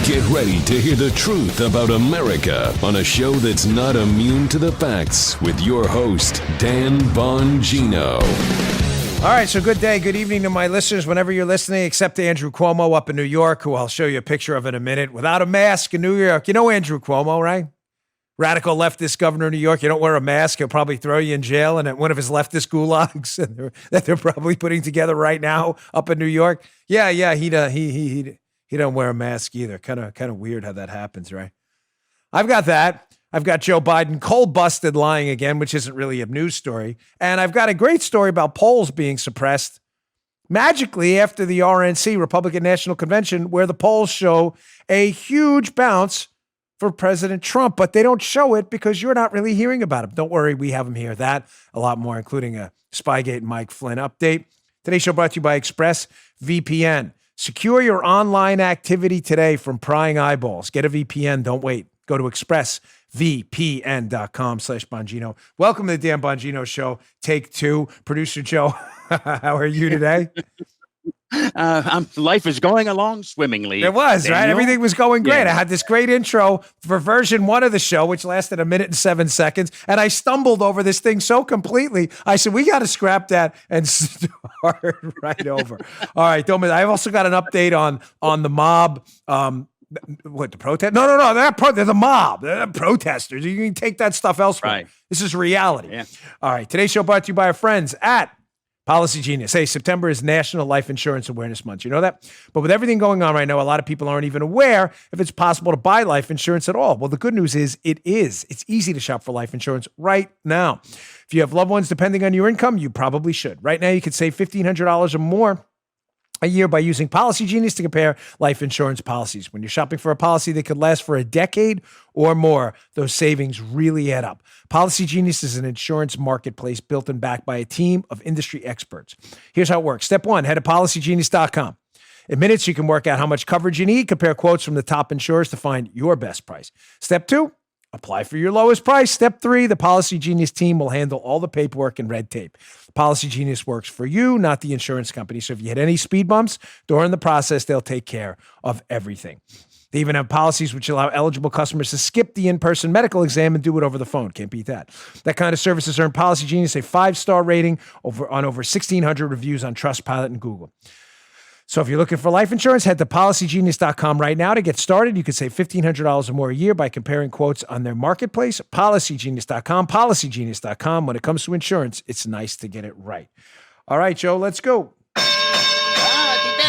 Get ready to hear the truth about America on a show that's not immune to the facts with your host, Dan Bongino. All right, so good day, good evening to my listeners whenever you're listening, except Andrew Cuomo up in New York, who I'll show you a picture of in a minute, without a mask in New York. You know Andrew Cuomo, right? Radical leftist governor of New York. You don't wear a mask, he'll probably throw you in jail. And at one of his leftist gulags that they're probably putting together right now up in New York. Yeah, he don't wear a mask either. Kind of weird how that happens, right? I've got that. I've got Joe Biden cold busted lying again, which isn't really a news story. And I've got a great story about polls being suppressed magically after the RNC, Republican National Convention, where the polls show a huge bounce for President Trump, but they don't show it because you're not really hearing about him. Don't worry, we have him here. That, a lot more, including a Spygate Mike Flynn update. Today's show brought to you by ExpressVPN. Secure your online activity today from prying eyeballs. Get a VPN. Don't wait. Go to expressvpn.com/Bongino. Welcome to the Dan Bongino Show. Take two. Producer Joe, how are you today? Life is going along swimmingly. It was, Daniel. right? Everything was going great. Yeah. I had this great intro for version 1 of the show, which lasted 1 minute and 7 seconds. And I stumbled over this thing so completely. I said, we got to scrap that and start right over. All right. I've also got an update on the mob. What, the protest? No, they're the mob. They're the protesters. You can take that stuff elsewhere. Right. This is reality. Yeah. All right. Today's show brought to you by our friends at Policy Genius. Hey, September is National Life Insurance Awareness Month. You know that? But with everything going on right now, a lot of people aren't even aware if it's possible to buy life insurance at all. Well, the good news is it is. It's easy to shop for life insurance right now. If you have loved ones depending on your income, you probably should. Right now, you could save $1,500 or more a year by using Policy Genius to compare life insurance policies. When you're shopping for a policy that could last for a decade or more, those savings really add up. Policy Genius is an insurance marketplace built and backed by a team of industry experts. Here's how it works. Step 1, head to policygenius.com. In minutes, you can work out how much coverage you need, compare quotes from the top insurers to find your best price. Step 2, apply for your lowest price. Step 3, the Policy Genius team will handle all the paperwork and red tape. Policy Genius works for you, not the insurance company. So if you hit any speed bumps during the process, they'll take care of everything. They even have policies which allow eligible customers to skip the in-person medical exam and do it over the phone. Can't beat that. That kind of service has earned Policy Genius a 5-star rating on over 1,600 reviews on Trustpilot and Google. So if you're looking for life insurance, head to policygenius.com right now to get started. You can save $1,500 or more a year by comparing quotes on their marketplace. Policygenius.com, policygenius.com. When it comes to insurance, it's nice to get it right. All right, Joe, let's go.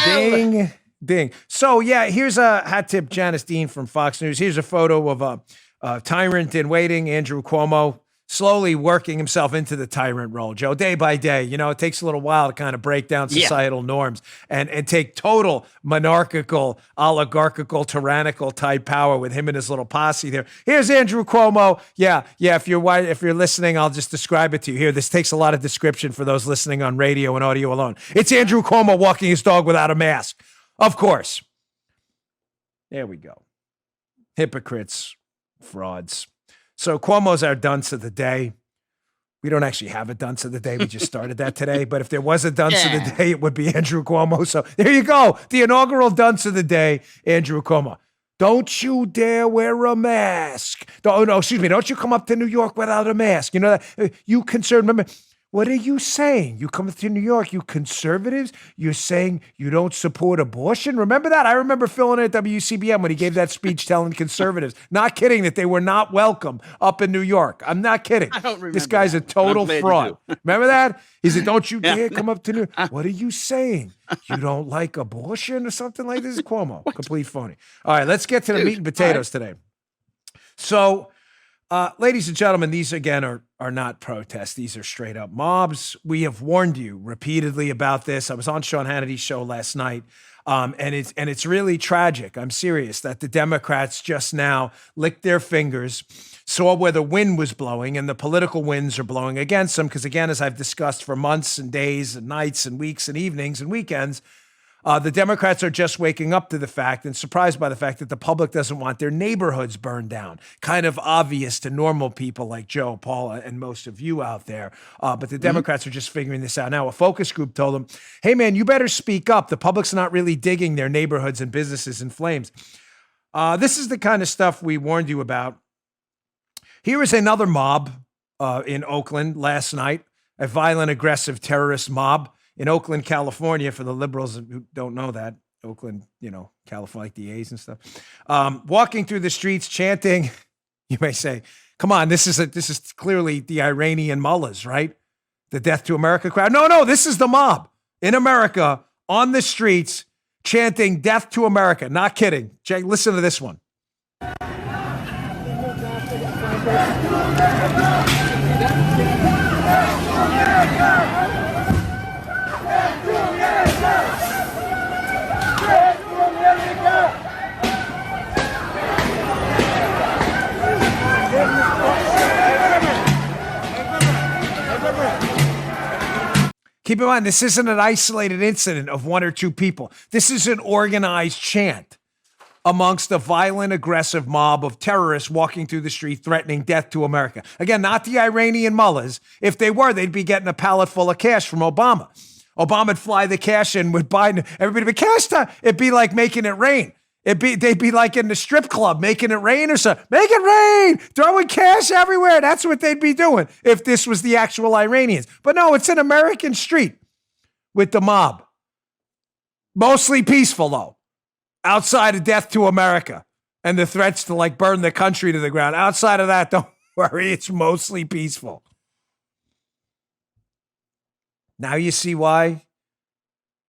Ding, ding. So, yeah, here's a hat tip, Janice Dean from Fox News. Here's a photo of a tyrant in waiting, Andrew Cuomo, slowly working himself into the tyrant role, Joe, day by day. You know, it takes a little while to kind of break down societal norms and take total monarchical, oligarchical, tyrannical type power with him and his little posse there. Here's Andrew Cuomo. Yeah. If you're listening, I'll just describe it to you here. This takes a lot of description for those listening on radio and audio alone. It's Andrew Cuomo walking his dog without a mask. Of course. There we go. Hypocrites, frauds. So Cuomo's our dunce of the day. We don't actually have a dunce of the day. We just started that today. But if there was a dunce of the day, it would be Andrew Cuomo. So there you go. The inaugural dunce of the day, Andrew Cuomo. Don't you dare wear a mask. Don't you come up to New York without a mask. You know, you concerned. Remember, what are you saying? You come to New York, you conservatives, you're saying you don't support abortion? Remember that? I remember filling in at WCBM when he gave that speech telling conservatives, not kidding, that they were not welcome up in New York. I'm not kidding. I don't remember. This guy's a total fraud. Remember that? He said, don't you dare come up to New York. What are you saying? You don't like abortion or something like this? Cuomo, complete phony. All right, let's get to the meat and potatoes today. So, ladies and gentlemen, these again are not protests. These are straight up mobs. We have warned you repeatedly about this. I was on Sean Hannity's show last night. And it's really tragic. I'm serious that the Democrats just now licked their fingers, saw where the wind was blowing, and the political winds are blowing against them. Because again, as I've discussed for months and days and nights and weeks and evenings and weekends, the Democrats are just waking up to the fact and surprised by the fact that the public doesn't want their neighborhoods burned down. Kind of obvious to normal people like Joe, Paula, and most of you out there. But the Democrats are just figuring this out now. A focus group told them, hey, man, you better speak up. The public's not really digging their neighborhoods and businesses in flames. This is the kind of stuff we warned you about. Here is another mob in Oakland last night, a violent, aggressive terrorist mob in Oakland, California, for the liberals who don't know that. Oakland, California, like the A's and stuff. Walking through the streets chanting, you may say, come on, this is clearly the Iranian mullahs, right? The Death to America crowd. No, this is the mob in America on the streets chanting Death to America. Not kidding. Jay, listen to this one. Keep in mind, this isn't an isolated incident of one or two people. This is an organized chant amongst a violent, aggressive mob of terrorists walking through the street threatening death to America. Again, not the Iranian mullahs. If they were, they'd be getting a pallet full of cash from Obama. Obama'd fly the cash in with Biden. Everybody would be cash time. It'd be like making it rain. They'd be like in the strip club, making it rain or something. Make it rain, throwing cash everywhere. That's what they'd be doing if this was the actual Iranians. But no, it's an American street with the mob. Mostly peaceful, though. Outside of Death to America and the threats to burn the country to the ground. Outside of that, don't worry, it's mostly peaceful. Now you see why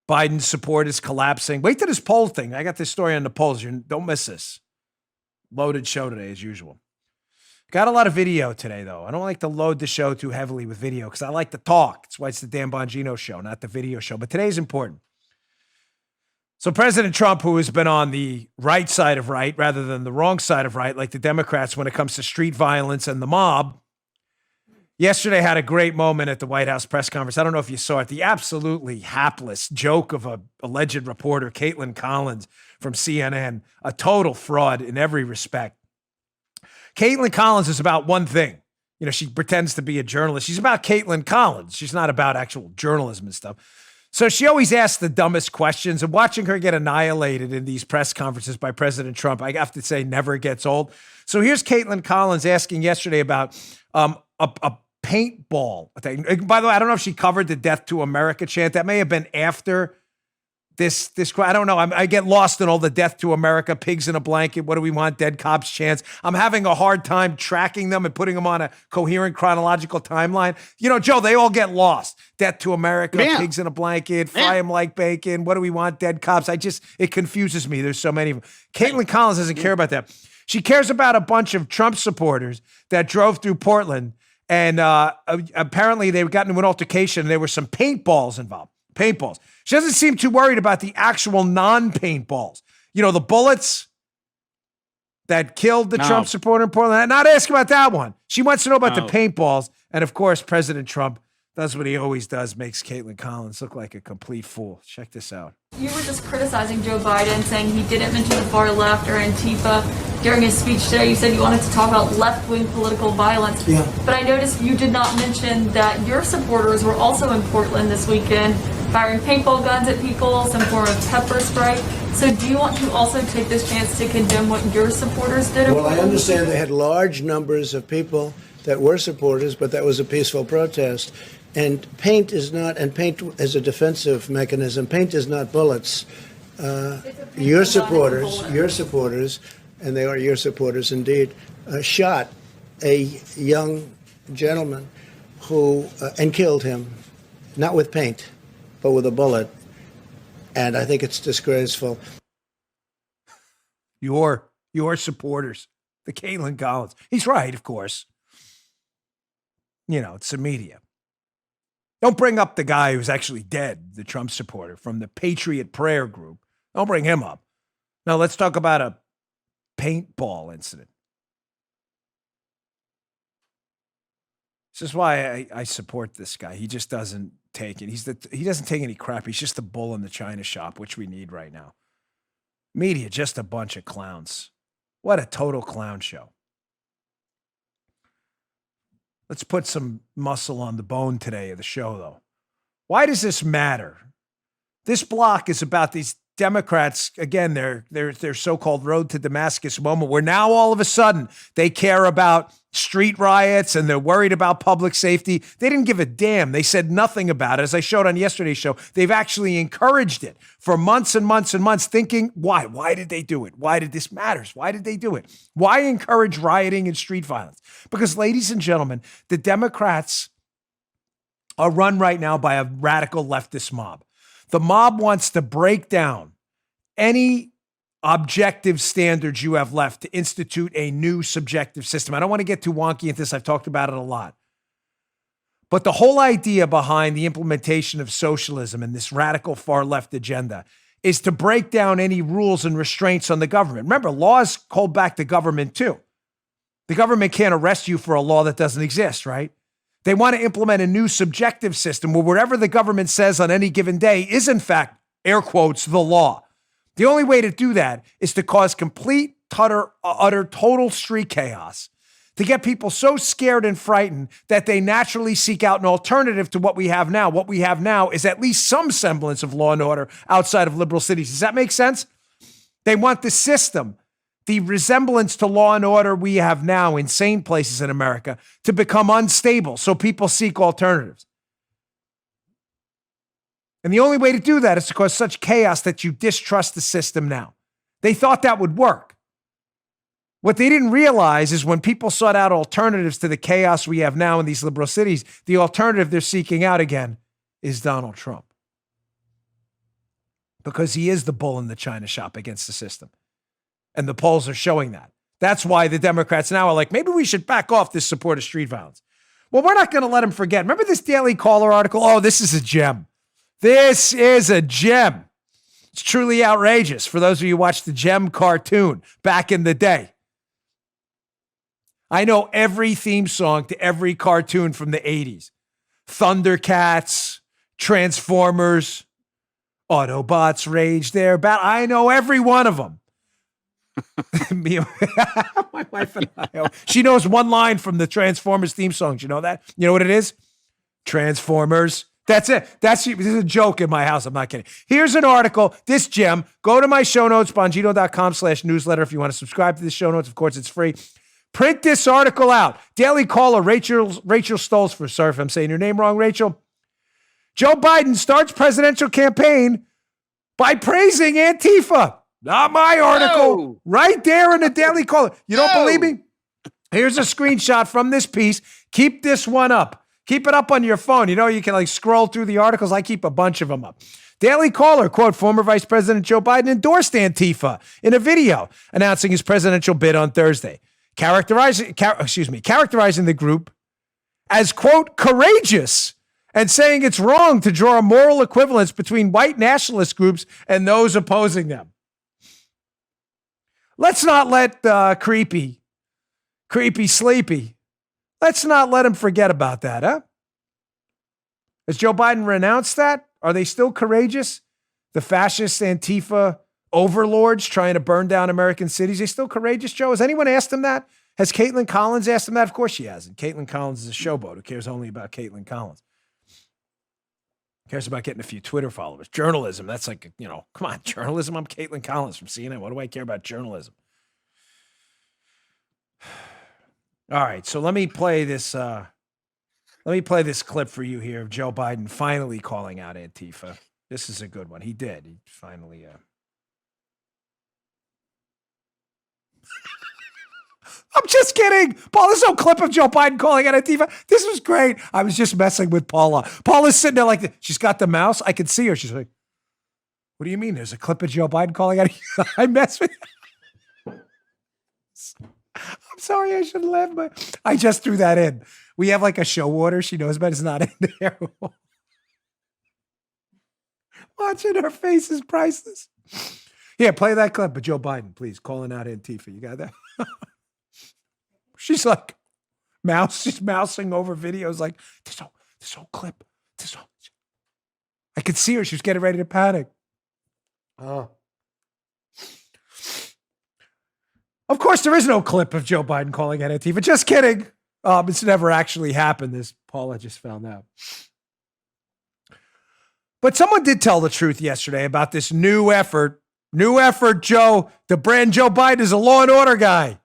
Biden's support is collapsing. Wait till this poll thing. I got this story on the polls. Don't miss this. Loaded show today, as usual. Got a lot of video today, though. I don't like to load the show too heavily with video because I like to talk. That's why it's the Dan Bongino show, not the video show. But today's important. So President Trump, who has been on the right side of right rather than the wrong side of right, like the Democrats when it comes to street violence and the mob, yesterday had a great moment at the White House press conference. I don't know if you saw it. The absolutely hapless joke of a alleged reporter, Caitlin Collins from CNN, a total fraud in every respect. Caitlin Collins is about one thing. She pretends to be a journalist. She's about Caitlin Collins. She's not about actual journalism and stuff. So she always asks the dumbest questions, and watching her get annihilated in these press conferences by President Trump, I have to say, never gets old. So here's Caitlin Collins asking yesterday about a paintball thing. By the way, I don't know if she covered the Death to America chant. That may have been after this. I don't know. I get lost in all the Death to America, pigs in a blanket, what do we want, dead cops chants. I'm having a hard time tracking them and putting them on a coherent chronological timeline. Joe, they all get lost. Death to America, pigs in a blanket, fry them like bacon, what do we want, dead cops. It confuses me. There's so many of them. Caitlin Collins doesn't care about that. She cares about a bunch of Trump supporters that drove through Portland, and apparently they got into an altercation, and there were some paintballs involved. Paintballs. She doesn't seem too worried about the actual non-paintballs. The bullets that killed the Trump supporter in Portland. Not asking about that one. She wants to know about the paintballs. And of course, President Trump does what he always does, makes Caitlin Collins look like a complete fool. Check this out. You were just criticizing Joe Biden, saying he didn't mention the far left or Antifa during his speech today. You said you wanted to talk about left-wing political violence. Yeah. But I noticed you did not mention that your supporters were also in Portland this weekend, firing paintball guns at people, some form of pepper spray. So do you want to also take this chance to condemn what your supporters did? Well, I understand they had large numbers of people that were supporters, but that was a peaceful protest. And paint is not, and paint is a defensive mechanism. Paint is not bullets. Your supporters, and they are your supporters indeed, shot a young gentleman who, and killed him, not with paint, but with a bullet. And I think it's disgraceful. Your supporters, the Caitlin Collins. He's right, of course. It's the media. Don't bring up the guy who's actually dead, the Trump supporter from the Patriot Prayer Group. Don't bring him up. Now let's talk about a paintball incident. This is why I support this guy. He just doesn't take it. He doesn't take any crap. He's just the bull in the china shop, which we need right now. Media, just a bunch of clowns. What a total clown show. Let's put some muscle on the bone today of the show, though. Why does this matter? This block is about these Democrats, again, their so-called road to Damascus moment, where now all of a sudden they care about street riots and they're worried about public safety. They didn't give a damn. They said nothing about it. As I showed on yesterday's show, they've actually encouraged it for months and months and months, thinking, why? Why did they do it? Why did this matter? Why did they do it? Why encourage rioting and street violence? Because, ladies and gentlemen, the Democrats are run right now by a radical leftist mob. The mob wants to break down any objective standards you have left to institute a new subjective system. I don't want to get too wonky into this. I've talked about it a lot. But the whole idea behind the implementation of socialism and this radical far left agenda is to break down any rules and restraints on the government. Remember, laws hold back the government too. The government can't arrest you for a law that doesn't exist, right? They want to implement a new subjective system where whatever the government says on any given day is, in fact, air quotes, the law. The only way to do that is to cause complete, utter, total street chaos, to get people so scared and frightened that they naturally seek out an alternative to what we have now. What we have now is at least some semblance of law and order outside of liberal cities. Does that make sense? They want the system, the resemblance to law and order we have now in sane places in America, to become unstable so people seek alternatives. And the only way to do that is to cause such chaos that you distrust the system now. They thought that would work. What they didn't realize is when people sought out alternatives to the chaos we have now in these liberal cities, the alternative they're seeking out again is Donald Trump. Because he is the bull in the china shop against the system. And the polls are showing that. That's why the Democrats now are like, maybe we should back off this support of street violence. Well, we're not going to let them forget. Remember this Daily Caller article? Oh, this is a gem. This is a gem. It's truly outrageous for those of you who watched the Gem cartoon back in the day. I know every theme song to every cartoon from the 80s. Thundercats, Transformers, Autobots rage their battle. I know every one of them. My wife and I, she knows one line from the Transformers theme songs. You know that? You know what it is? Transformers. That's it. This is a joke in my house. I'm not kidding. Here's an article, this gem. Go to my show notes, bongino.com/newsletter if you want to subscribe to the show notes. Of course, it's free. Print this article out. Daily Caller, Rachel Stolzfus. Sorry if I'm saying your name wrong, Rachel. Joe Biden starts presidential campaign by praising Antifa. Not my article. No. Right there in the Daily Caller. You don't believe me? Here's a screenshot from this piece. Keep this one up. Keep it up on your phone. You know, you can scroll through the articles. I keep a bunch of them up. Daily Caller, quote, former Vice President Joe Biden endorsed Antifa in a video announcing his presidential bid on Thursday, characterizing the group as, quote, courageous and saying it's wrong to draw a moral equivalence between white nationalist groups and those opposing them. Let's not let creepy sleepy. Let's not let him forget about that, huh? Has Joe Biden renounced that? Are they still courageous? The fascist Antifa overlords trying to burn down American cities, they still courageous, Joe? Has anyone asked him that? Has Caitlin Collins asked him that? Of course she hasn't. Caitlin Collins is a showboat who cares only about Caitlin Collins. Cares about getting a few Twitter followers. Journalism, that's like, come on, journalism. I'm Caitlin Collins from CNN. What do I care about journalism? All right, so let me play this clip for you here of Joe Biden finally calling out Antifa. This is a good one. He did. He finally I'm just kidding. Paul, there's no clip of Joe Biden calling out Antifa. This was great. I was just messing with Paula. Paula's sitting there like this. She's got the mouse. I can see her. She's like, what do you mean? There's a clip of Joe Biden calling out Antifa? I mess with you. I'm sorry, I shouldn't laugh, but I just threw that in. We have a show order she knows about. It's not in there. Watching her face is priceless. Yeah, play that clip of Joe Biden, please, calling out Antifa. You got that? She's like, she's mousing over videos like, this whole clip. I could see her. She was getting ready to panic. Oh. Of course, there is no clip of Joe Biden calling out Antifa. Just kidding. It's never actually happened. This Paula just found out. But someone did tell the truth yesterday about this new effort. New effort, Joe. The brand Joe Biden is a law and order guy.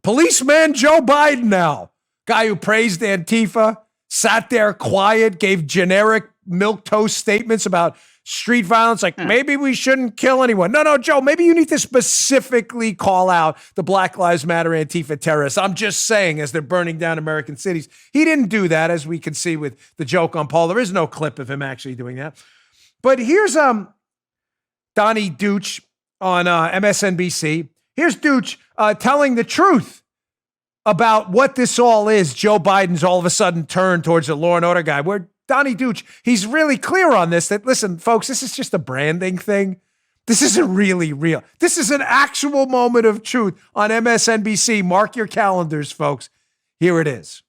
Policeman Joe Biden now. Guy who praised Antifa, sat there quiet, gave generic milquetoast statements about street violence, like maybe we shouldn't kill anyone. No, Joe, maybe you need to specifically call out the Black Lives Matter Antifa terrorists. I'm just saying, as they're burning down American cities. He didn't do that, as we can see with the joke on Paul. There is no clip of him actually doing that. But here's Donnie Deutsch on MSNBC. Here's Deutsch telling the truth about what this all is. Joe Biden's all of a sudden turned towards a law and order guy, where Donnie Deutsch, he's really clear on this, that, listen, folks, this is just a branding thing. This isn't really real. This is an actual moment of truth on MSNBC. Mark your calendars, folks. Here it is.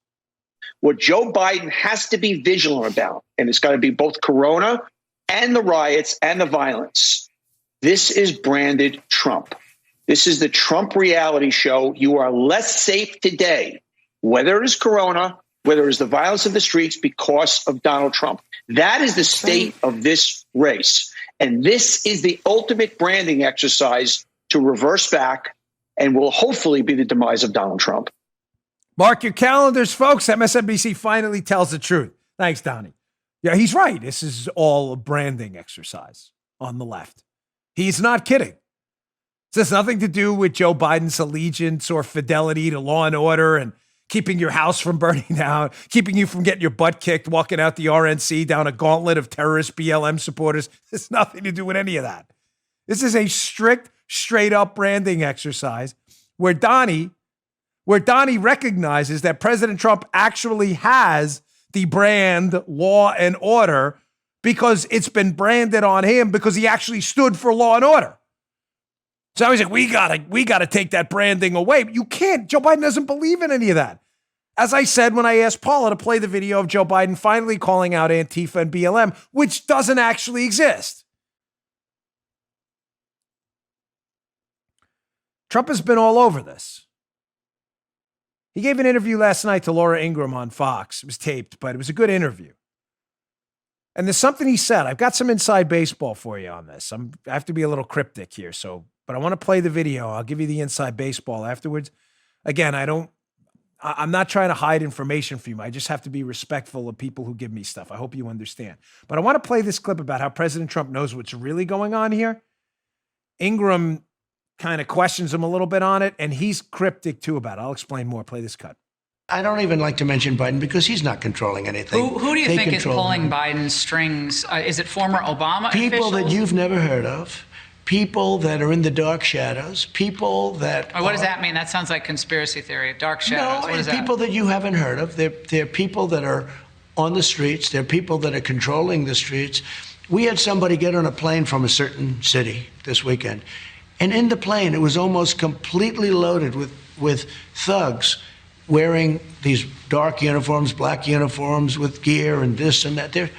What Joe Biden has to be vigilant about, and it's got to be both Corona and the riots and the violence. This is branded Trump. This is the Trump reality show. You are less safe today, whether it is Corona, whether it's the violence of the streets, because of Donald Trump. That is the state of this race. And this is the ultimate branding exercise to reverse back and will hopefully be the demise of Donald Trump. Mark your calendars, folks. MSNBC finally tells the truth. Thanks, Donnie. Yeah, he's right. This is all a branding exercise on the left. He's not kidding. This has nothing to do with Joe Biden's allegiance or fidelity to law and order and keeping your house from burning down, keeping you from getting your butt kicked, walking out the RNC down a gauntlet of terrorist BLM supporters. It's nothing to do with any of that. This is a strict, straight up branding exercise where Donnie recognizes that President Trump actually has the brand law and order because it's been branded on him because he actually stood for law and order. So he's like, we gotta take that branding away. But you can't. Joe Biden doesn't believe in any of that. As I said when I asked Paula to play the video of Joe Biden finally calling out Antifa and BLM, which doesn't actually exist. Trump has been all over this. He gave an interview last night to Laura Ingraham on Fox. It was taped, but it was a good interview. And there's something he said. I've got some inside baseball for you on this. I have to be a little cryptic here, but I want to play the video. I'll give you the inside baseball afterwards. Again, I'm not trying to hide information from you. I just have to be respectful of people who give me stuff. I hope you understand. But I want to play this clip about how President Trump knows what's really going on here. Ingram kind of questions him a little bit on it, and he's cryptic too about it. I'll explain more. Play this cut. I don't even like to mention Biden because he's not controlling anything. Who do you think is pulling Biden's strings? Is it former Obama people officials? That you've never heard of, people that are in the dark shadows, people that what does that mean? That sounds like conspiracy theory. Dark shadows. No, what is that? People that you haven't heard of. They're people that are on the streets. They're people that are controlling the streets. We had somebody get on a plane from a certain city this weekend. And in the plane, it was almost completely loaded with thugs wearing these dark uniforms, black uniforms with gear and this and that. They're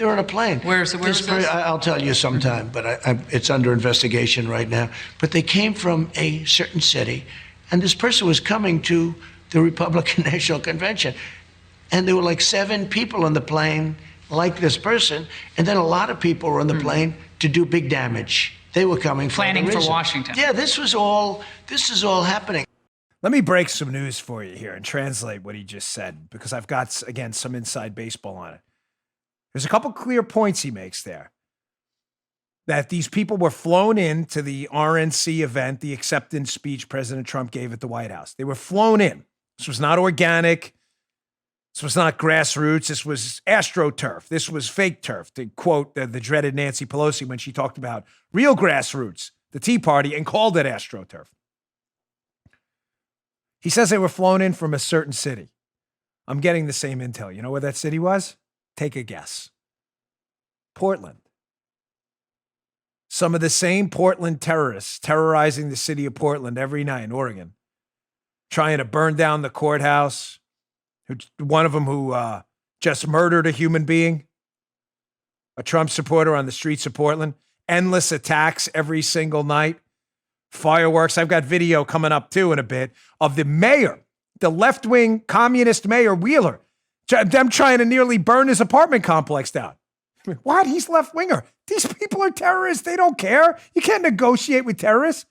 on a plane. Where's this? I'll tell you sometime, but it's under investigation right now. But they came from a certain city, and this person was coming to the Republican National Convention. And there were like 7 people on the plane like this person, and then a lot of people were on the plane to do big damage. They were coming planning for Washington. Yeah, this is all happening. Let me break some news for you here and translate what he just said, because I've got, again, some inside baseball on it. There's a couple clear points he makes there. That these people were flown in to the RNC event, the acceptance speech President Trump gave at the White House. They were flown in. This was not organic. This was not grassroots. This was astroturf. This was fake turf, to quote the dreaded Nancy Pelosi when she talked about real grassroots, the Tea Party, and called it astroturf. He says they were flown in from a certain city. I'm getting the same intel. You know where that city was? Take a guess. Portland. Some of the same Portland terrorists terrorizing the city of Portland every night in Oregon, trying to burn down the courthouse. One of them who just murdered a human being, a Trump supporter on the streets of Portland. Endless attacks every single night. Fireworks. I've got video coming up too in a bit of the mayor, the left-wing communist mayor Wheeler, them trying to nearly burn his apartment complex down. What? He's left-winger. These people are terrorists. They don't care. You can't negotiate with terrorists.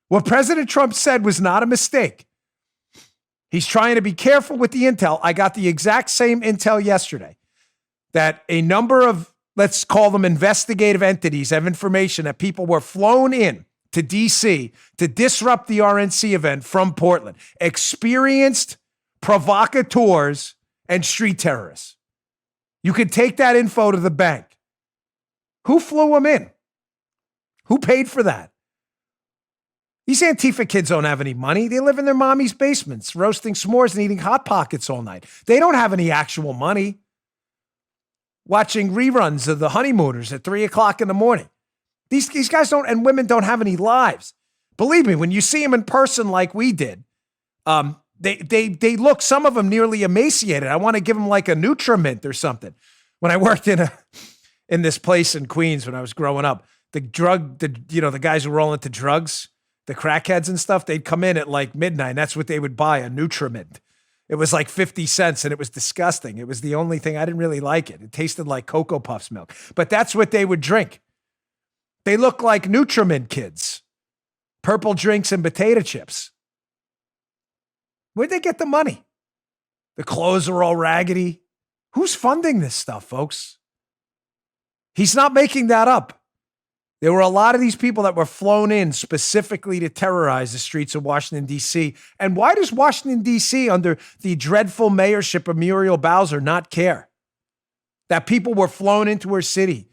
What President Trump said was not a mistake. He's trying to be careful with the intel. I got the exact same intel yesterday that a number of, let's call them investigative entities, have information that people were flown in to D.C. to disrupt the RNC event from Portland. Experienced provocateurs and street terrorists. You could take that info to the bank. Who flew them in? Who paid for that? These Antifa kids don't have any money. They live in their mommy's basements, roasting s'mores and eating Hot Pockets all night. They don't have any actual money. Watching reruns of The Honeymooners at 3 o'clock in the morning. These guys don't, and women don't have any lives. Believe me, when you see them in person like we did, they look, some of them nearly emaciated. I want to give them like a Nutrimint or something. When I worked in this place in Queens when I was growing up, the guys who were all into drugs, the crackheads and stuff, they'd come in at like midnight. And that's what they would buy, a Nutrimint. It was like 50 cents and it was disgusting. It was the only thing, I didn't really like it. It tasted like Cocoa Puffs milk, but that's what they would drink. They look like Nutrimint kids, purple drinks and potato chips. Where'd they get the money? The clothes are all raggedy. Who's funding this stuff, folks? He's not making that up. There were a lot of these people that were flown in specifically to terrorize the streets of Washington, D.C. And why does Washington, D.C., under the dreadful mayorship of Muriel Bowser, not care that people were flown into her city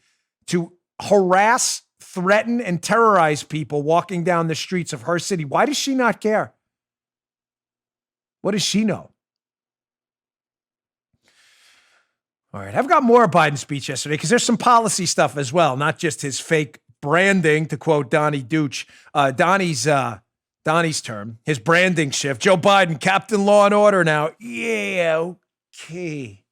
to harass, threaten, and terrorize people walking down the streets of her city? Why does she not care? What does she know? All right, I've got more of Biden's speech yesterday because there's some policy stuff as well, not just his fake branding, to quote Donnie Deutsch, Donnie's term, his branding shift. Joe Biden, Captain Law and Order now. Yeah, okay.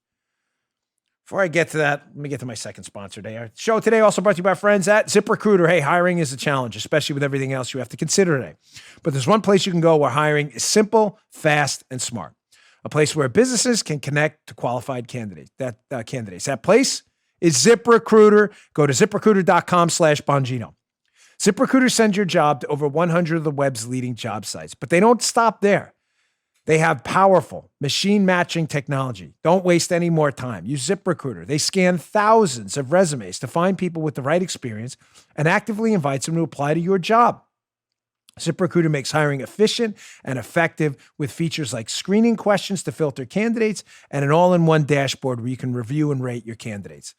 Before I get to that, let me get to my second sponsor today. Our show today also brought to you by our friends at ZipRecruiter. Hey, hiring is a challenge, especially with everything else you have to consider today. But there's one place you can go where hiring is simple, fast, and smart. A place where businesses can connect to qualified candidates. That place is ZipRecruiter. Go to ZipRecruiter.com/Bongino. ZipRecruiter sends your job to over 100 of the web's leading job sites, but they don't stop there. They have powerful machine matching technology. Don't waste any more time. Use ZipRecruiter. They scan thousands of resumes to find people with the right experience and actively invites them to apply to your job. ZipRecruiter makes hiring efficient and effective with features like screening questions to filter candidates and an all-in-one dashboard where you can review and rate your candidates.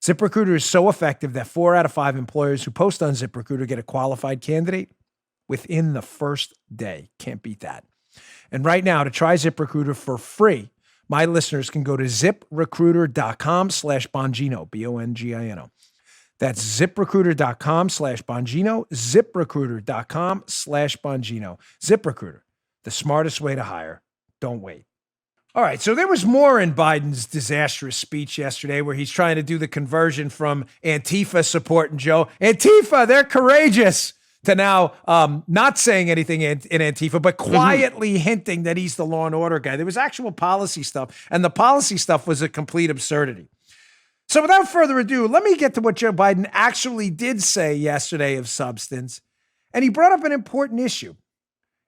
ZipRecruiter is so effective that 4 out of 5 employers who post on ZipRecruiter get a qualified candidate within the first day. Can't beat that. And right now, to try ZipRecruiter for free, my listeners can go to ZipRecruiter.com/Bongino, Bongino. That's ZipRecruiter.com/Bongino, ZipRecruiter.com/Bongino. ZipRecruiter, the smartest way to hire. Don't wait. All right, so there was more in Biden's disastrous speech yesterday where he's trying to do the conversion from Antifa supporting Joe. Antifa, they're courageous, to now not saying anything in Antifa, but quietly hinting that he's the law and order guy. There was actual policy stuff, and the policy stuff was a complete absurdity. So without further ado, let me get to what Joe Biden actually did say yesterday of substance. And he brought up an important issue.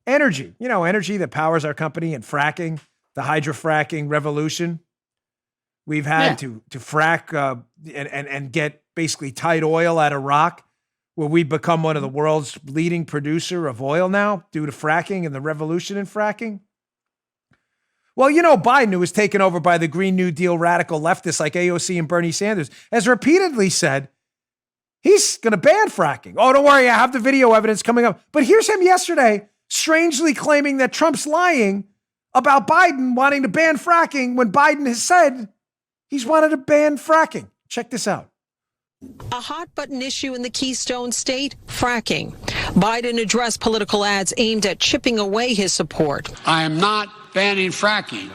Energy. You know, energy that powers our company, and fracking, the hydrofracking revolution. We've had to frack and get basically tight oil out of rock, where we become one of the world's leading producer of oil now due to fracking and the revolution in fracking. Well, you know, Biden, who was taken over by the Green New Deal radical leftists like AOC and Bernie Sanders, has repeatedly said he's going to ban fracking. Oh, don't worry, I have the video evidence coming up. But here's him yesterday strangely claiming that Trump's lying about Biden wanting to ban fracking when Biden has said he's wanted to ban fracking. Check this out. A hot button issue in the Keystone State, fracking. Biden addressed political ads aimed at chipping away his support. I am not banning fracking,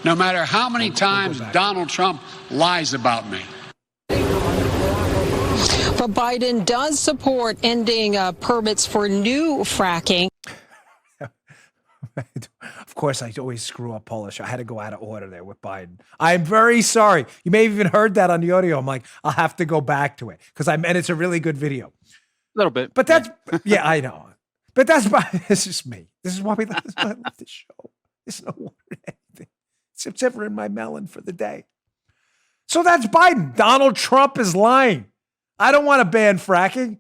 no matter how many times Donald Trump lies about me. But Biden does support ending permits for new fracking. Of course, I always screw up Polish. I had to go out of order there with Biden. I'm very sorry. You may have even heard that on the audio. I'm like, I'll have to go back to it and it's a really good video. A little bit. But that's, yeah, I know. But this is me. This is why I love this show. There's no water in anything. Except ever in my melon for the day. So that's Biden. Donald Trump is lying. I don't want to ban fracking.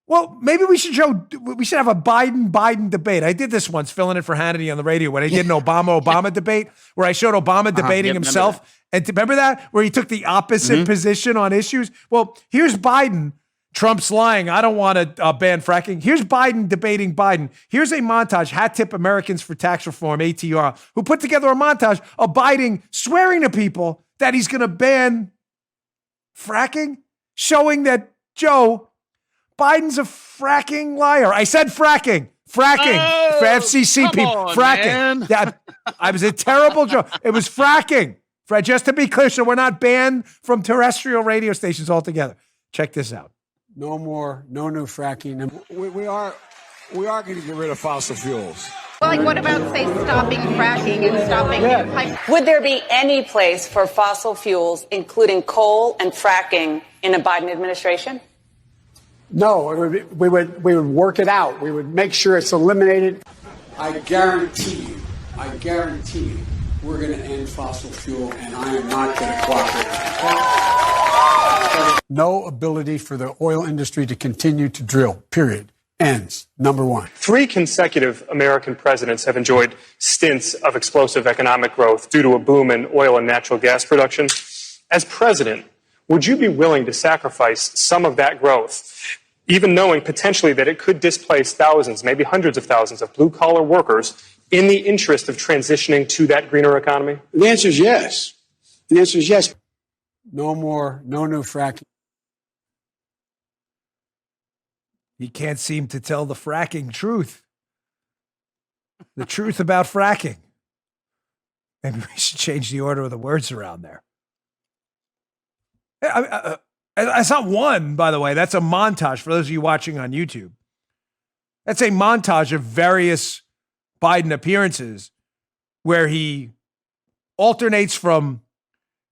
Well, maybe we should have a Biden debate. I did this once, filling in for Hannity on the radio when I did an Obama debate, where I showed Obama debating himself. And remember that? Where he took the opposite position on issues? Well, here's Biden. Trump's lying. I don't want to ban fracking. Here's Biden debating Biden. Here's a montage, Hat Tip Americans for Tax Reform, ATR, who put together a montage of Biden swearing to people that he's going to ban fracking, showing that Joe Biden's a fracking liar. I said fracking for FCC people. Fracking. I was a terrible joke. It was fracking. Just to be clear, so we're not banned from terrestrial radio stations altogether. Check this out. No new fracking. And we are going to get rid of fossil fuels. Well, like what about, say, stopping fracking and stopping new pipe? Would there be any place for fossil fuels, including coal and fracking, in a Biden administration? No, we would work it out. We would make sure it's eliminated. I guarantee you, we're going to end fossil fuel, and I am not going to cooperate. No ability for the oil industry to continue to drill, period. Ends. Number one. 3 consecutive American presidents have enjoyed stints of explosive economic growth due to a boom in oil and natural gas production. As president, would you be willing to sacrifice some of that growth, even knowing potentially that it could displace thousands, maybe hundreds of thousands of blue-collar workers in the interest of transitioning to that greener economy? The answer is yes. The answer is yes. No new fracking. He can't seem to tell the fracking truth. The truth about fracking. Maybe we should change the order of the words around there. That's not one, by the way. That's a montage for those of you watching on YouTube. That's a montage of various Biden appearances where he alternates from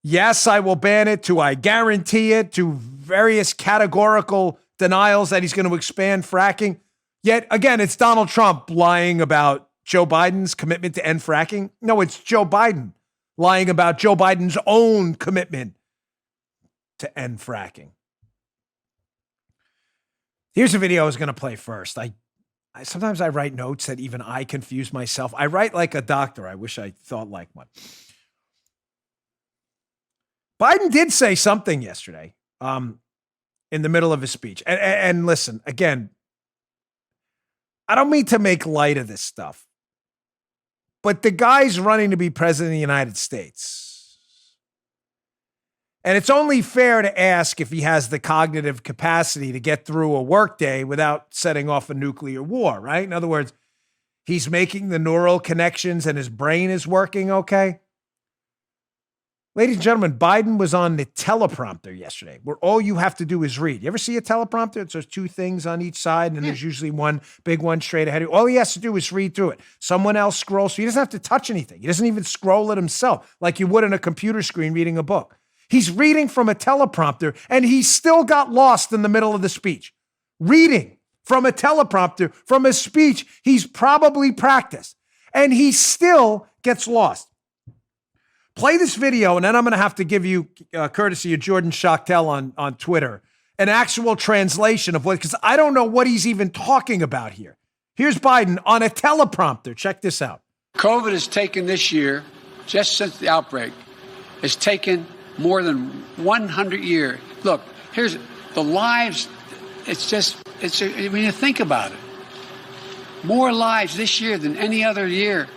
yes, I will ban it to I guarantee it to various categorical denials that he's going to expand fracking. Yet again, it's Donald Trump lying about Joe Biden's commitment to end fracking. No, it's Joe Biden lying about Joe Biden's own commitment to end fracking. Here's a video I was going to play first. Sometimes I write notes that even I confuse myself. I write like a doctor. I wish I thought like one. Biden did say something yesterday in the middle of his speech. And listen, again, I don't mean to make light of this stuff, but the guy's running to be president of the United States. And it's only fair to ask if he has the cognitive capacity to get through a workday without setting off a nuclear war, right? In other words, he's making the neural connections and his brain is working okay. Ladies and gentlemen, Biden was on the teleprompter yesterday, where all you have to do is read. You ever see a teleprompter? It's there's 2 things on each side, and there's usually one big one straight ahead of you. All he has to do is read through it. Someone else scrolls, so he doesn't have to touch anything. He doesn't even scroll it himself like you would on a computer screen reading a book. He's reading from a teleprompter, and he still got lost in the middle of the speech. Reading from a teleprompter, from a speech he's probably practiced, and he still gets lost. Play this video, and then I'm going to have to give you, courtesy of Jordan Schachtel on Twitter, an actual translation of what, because I don't know what he's even talking about here. Here's Biden on a teleprompter. Check this out. COVID has taken this year, just since the outbreak, has taken more than 100 years. Look, here's the lives. When you think about it, more lives this year than any other year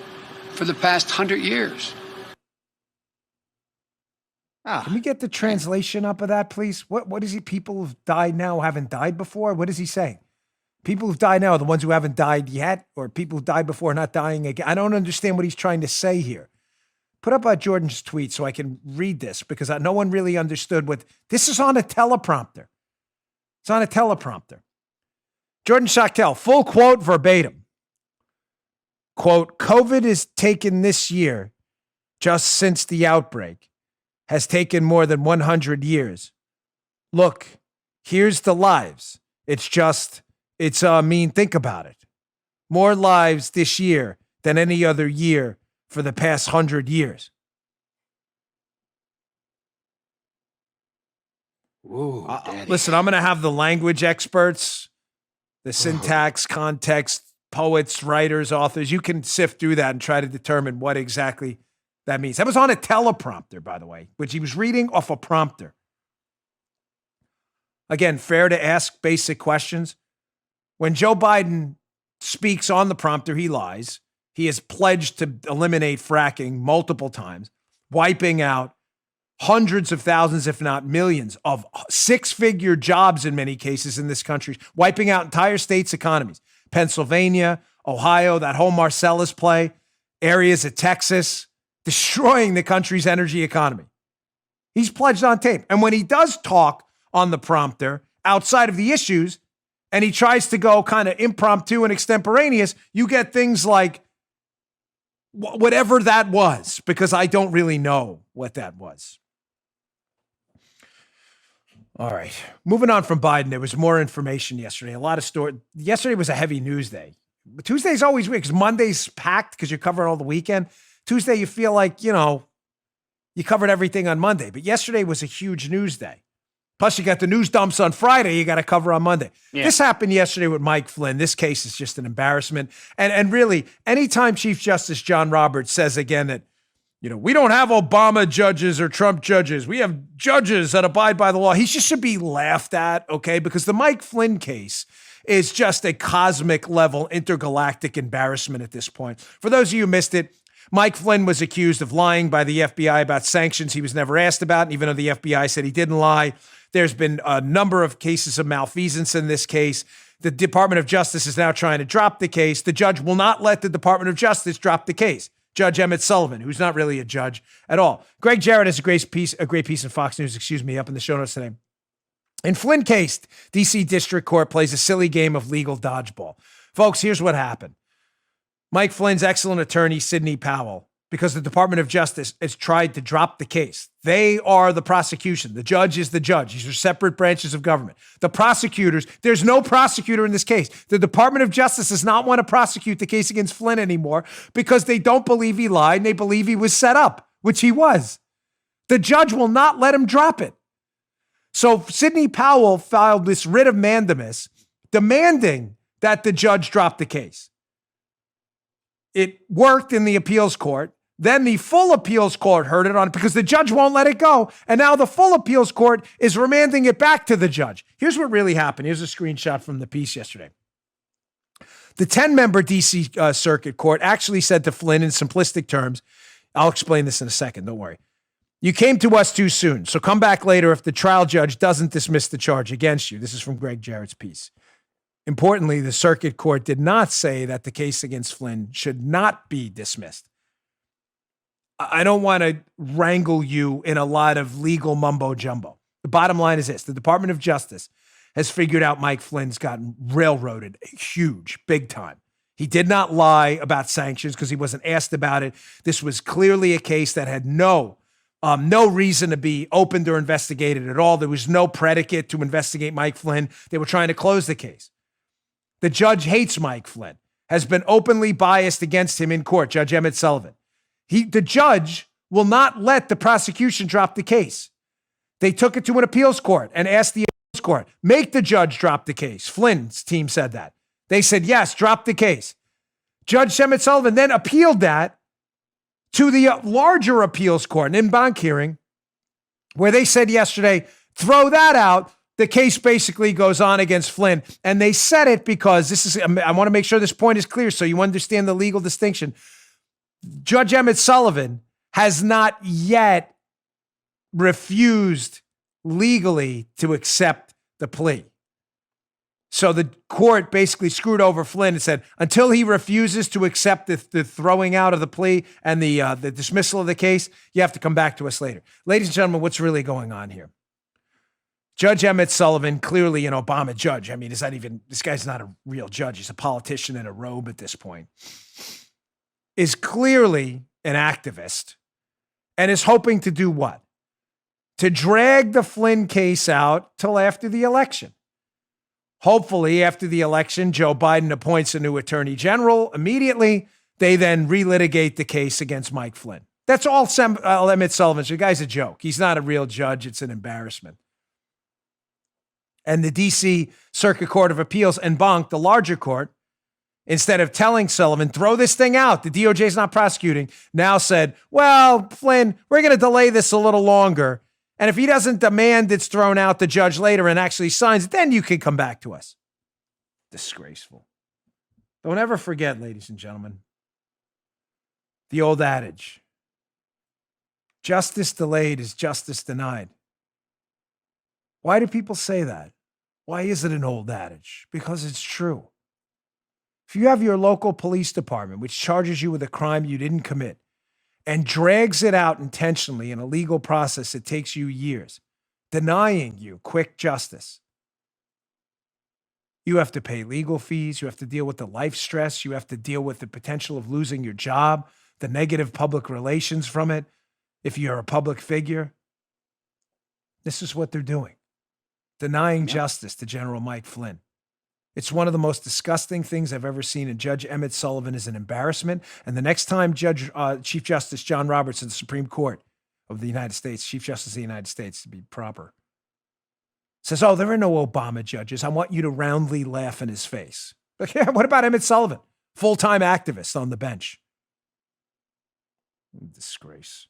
for the past 100 years. Can we get the translation up of that, please? What is he? People who've died now haven't died before? What is he saying? People who've died now are the ones who haven't died yet, or people who've died before not dying again? I don't understand what he's trying to say here. Put up Jordan's tweet so I can read this, because no one really understood what this is on a teleprompter. It's on a teleprompter. Jordan Schachtel, full quote verbatim. quote, COVID is taken this year, just since the outbreak, has taken more than 100 years. Look, here's the lives. Think about it. More lives this year than any other year for the past 100 years. Ooh, listen, I'm going to have the language experts, the syntax, context, poets, writers, authors. You can sift through that and try to determine what exactly that means. That was on a teleprompter, by the way, which he was reading off a prompter. Again, fair to ask basic questions. When Joe Biden speaks on the prompter, he lies. He has pledged to eliminate fracking multiple times, wiping out hundreds of thousands, if not millions, of six-figure jobs in many cases in this country, wiping out entire states' economies. Pennsylvania, Ohio, that whole Marcellus play, areas of Texas, destroying the country's energy economy. He's pledged on tape. And when he does talk on the prompter outside of the issues, and he tries to go kind of impromptu and extemporaneous, you get things like whatever that was, because I don't really know what that was. All right. Moving on from Biden, there was more information yesterday. A lot of story. Yesterday was a heavy news day. Tuesday's always weird because Monday's packed because you're covering all the weekend. Tuesday, you feel like, you covered everything on Monday. But yesterday was a huge news day. Plus, you got the news dumps on Friday you got to cover on Monday. Yeah. This happened yesterday with Mike Flynn. This case is just an embarrassment. And really, anytime Chief Justice John Roberts says again that, we don't have Obama judges or Trump judges. We have judges that abide by the law. He just should be laughed at, okay? Because the Mike Flynn case is just a cosmic level intergalactic embarrassment at this point. For those of you who missed it, Mike Flynn was accused of lying by the FBI about sanctions he was never asked about. And even though the FBI said he didn't lie, there's been a number of cases of malfeasance in this case. The Department of Justice is now trying to drop the case. The judge will not let the Department of Justice drop the case. Judge Emmett Sullivan, who's not really a judge at all. Greg Jarrett has a great piece in Fox News, up in the show notes today. In Flynn case, D.C. District Court plays a silly game of legal dodgeball. Folks, here's what happened. Mike Flynn's excellent attorney, Sidney Powell, because the Department of Justice has tried to drop the case. They are the prosecution. The judge is the judge. These are separate branches of government. The prosecutors, there's no prosecutor in this case. The Department of Justice does not want to prosecute the case against Flynn anymore because they don't believe he lied and they believe he was set up, which he was. The judge will not let him drop it. So Sidney Powell filed this writ of mandamus demanding that the judge drop the case. It worked in the appeals court. Then the full appeals court heard it on because the judge won't let it go. And now the full appeals court is remanding it back to the judge. Here's what really happened. Here's a screenshot from the piece yesterday. The 10-member D.C. Circuit Court actually said to Flynn in simplistic terms, I'll explain this in a second, don't worry. You came to us too soon, so come back later if the trial judge doesn't dismiss the charge against you. This is from Greg Jarrett's piece. Importantly, the circuit court did not say that the case against Flynn should not be dismissed. I don't want to wrangle you in a lot of legal mumbo jumbo. The bottom line is this. The Department of Justice has figured out Mike Flynn's gotten railroaded huge, big time. He did not lie about sanctions because he wasn't asked about it. This was clearly a case that had no reason to be opened or investigated at all. There was no predicate to investigate Mike Flynn. They were trying to close the case. The judge hates Mike Flynn, has been openly biased against him in court, Judge Emmett Sullivan. The judge will not let the prosecution drop the case. They took it to an appeals court and asked the appeals court, make the judge drop the case. Flynn's team said that. They said, yes, drop the case. Judge Emmett Sullivan then appealed that to the larger appeals court, an en banc hearing, where they said yesterday, throw that out. The case basically goes on against Flynn. And they said it because I want to make sure this point is clear so you understand the legal distinction. Judge Emmett Sullivan has not yet refused legally to accept the plea. So the court basically screwed over Flynn and said, until he refuses to accept the throwing out of the plea and the dismissal of the case, you have to come back to us later. Ladies and gentlemen, what's really going on here? Judge Emmett Sullivan, clearly an Obama judge. I mean, this guy's not a real judge. He's a politician in a robe at this point. is clearly an activist and is hoping to do what? To drag the Flynn case out till after the election. Hopefully, after the election, Joe Biden appoints a new attorney general immediately. They then relitigate the case against Mike Flynn. That's all Emmett Sullivan. The guy's a joke. He's not a real judge. It's an embarrassment. And the D.C. Circuit Court of Appeals and Bonk, the larger court, instead of telling Sullivan, throw this thing out, the DOJ's not prosecuting, now said, well, Flynn, we're going to delay this a little longer. And if he doesn't demand it's thrown out, the judge later and actually signs it, then you can come back to us. Disgraceful. Don't ever forget, ladies and gentlemen, the old adage, justice delayed is justice denied. Why do people say that? Why is it an old adage? Because it's true. If you have your local police department, which charges you with a crime you didn't commit, and drags it out intentionally in a legal process that takes you years, denying you quick justice. You have to pay legal fees. You have to deal with the life stress. You have to deal with the potential of losing your job, the negative public relations from it, if you're a public figure. This is what they're doing, denying justice to General Mike Flynn. It's one of the most disgusting things I've ever seen, and Judge Emmett Sullivan is an embarrassment. And the next time Chief Justice John Roberts of the Supreme Court of the United States, Chief Justice of the United States to be proper, says, oh, there are no Obama judges, I want you to roundly laugh in his face. Like, yeah, what about Emmett Sullivan? Full-time activist on the bench. Disgrace.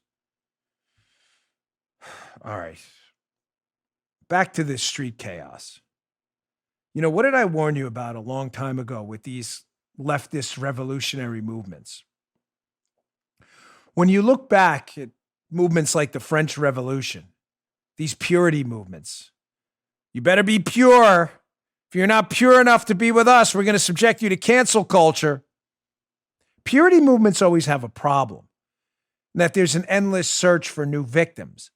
All right. Back to this street chaos. You know, what did I warn you about a long time ago with these leftist revolutionary movements? When you look back at movements like the French Revolution, these purity movements, you better be pure. If you're not pure enough to be with us, we're going to subject you to cancel culture. Purity movements always have a problem, that there's an endless search for new victims.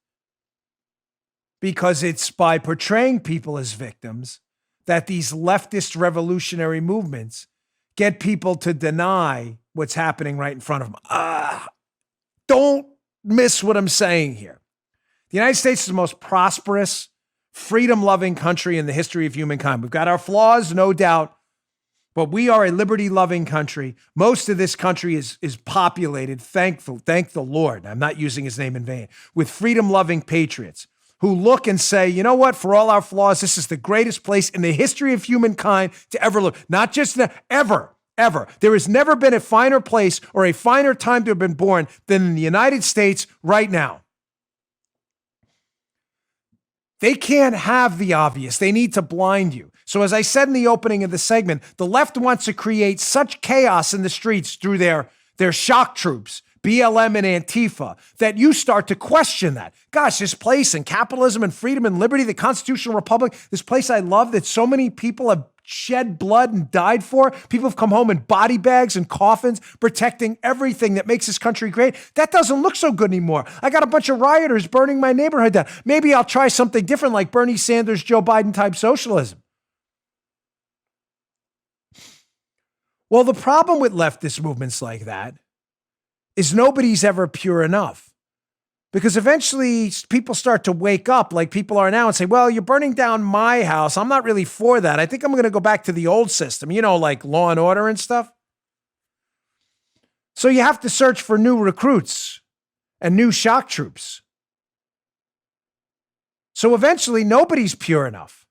Because it's by portraying people as victims that these leftist revolutionary movements get people to deny what's happening right in front of them. Don't miss what I'm saying here. The United States is the most prosperous, freedom-loving country in the history of humankind. We've got our flaws, no doubt, but we are a liberty-loving country. Most of this country is populated, thank the Lord, I'm not using his name in vain, with freedom-loving patriots who look and say, you know what, for all our flaws, this is the greatest place in the history of humankind to ever live. Not just ever. There has never been a finer place or a finer time to have been born than in the United States right now. They can't have the obvious. They need to blind you. So as I said in the opening of the segment, the left wants to create such chaos in the streets through their shock troops, BLM and Antifa, that you start to question that. Gosh, this place and capitalism and freedom and liberty, the constitutional republic, this place I love that so many people have shed blood and died for. People have come home in body bags and coffins, protecting everything that makes this country great. That doesn't look so good anymore. I got a bunch of rioters burning my neighborhood down. Maybe I'll try something different like Bernie Sanders, Joe Biden type socialism. Well, the problem with leftist movements like that is nobody's ever pure enough. Because eventually people start to wake up like people are now and say, well, you're burning down my house. I'm not really for that. I think I'm going to go back to the old system, like Law and Order and stuff. So you have to search for new recruits and new shock troops. So eventually nobody's pure enough.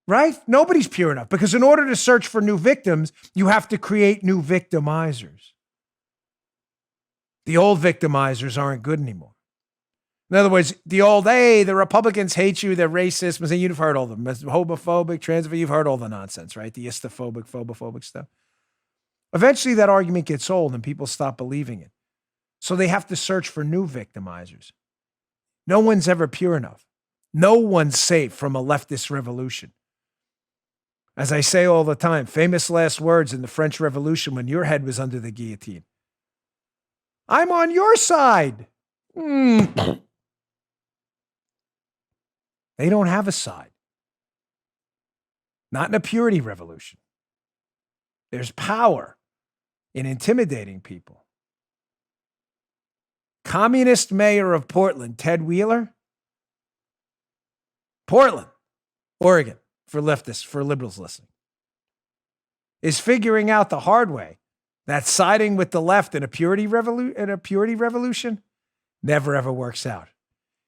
Right? Nobody's pure enough because in order to search for new victims, you have to create new victimizers. The old victimizers aren't good anymore. In other words, the old, hey, the Republicans hate you, they're racist. You've heard all of them. Homophobic, transphobic, you've heard all the nonsense, right? The istophobic, phobophobic stuff. Eventually that argument gets old and people stop believing it. So they have to search for new victimizers. No one's ever pure enough. No one's safe from a leftist revolution. As I say all the time, famous last words in the French Revolution when your head was under the guillotine. I'm on your side. They don't have a side. Not in a purity revolution. There's power. in intimidating people. Communist mayor of Portland, Ted Wheeler. Portland, Oregon, for leftists, for liberals listening, is figuring out the hard way that siding with the left in a purity revolution never ever works out.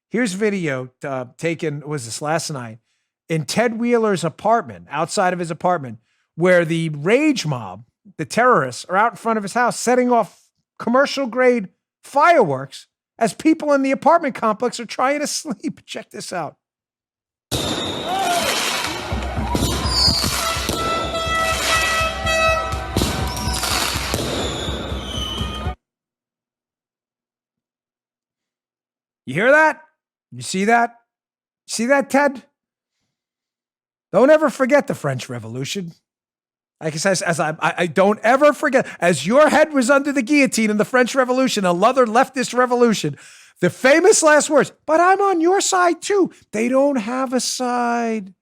Here's video taken, was this last night, in Ted Wheeler's apartment, outside of his apartment, where the rage mob, the terrorists, are out in front of his house setting off commercial-grade fireworks as people in the apartment complex are trying to sleep. Check this out. You hear that? You see that? See that, Ted? Don't ever forget the French Revolution. Like I said, I don't ever forget, as your head was under the guillotine in the French Revolution, another leftist revolution, the famous last words, but I'm on your side too. They don't have a side.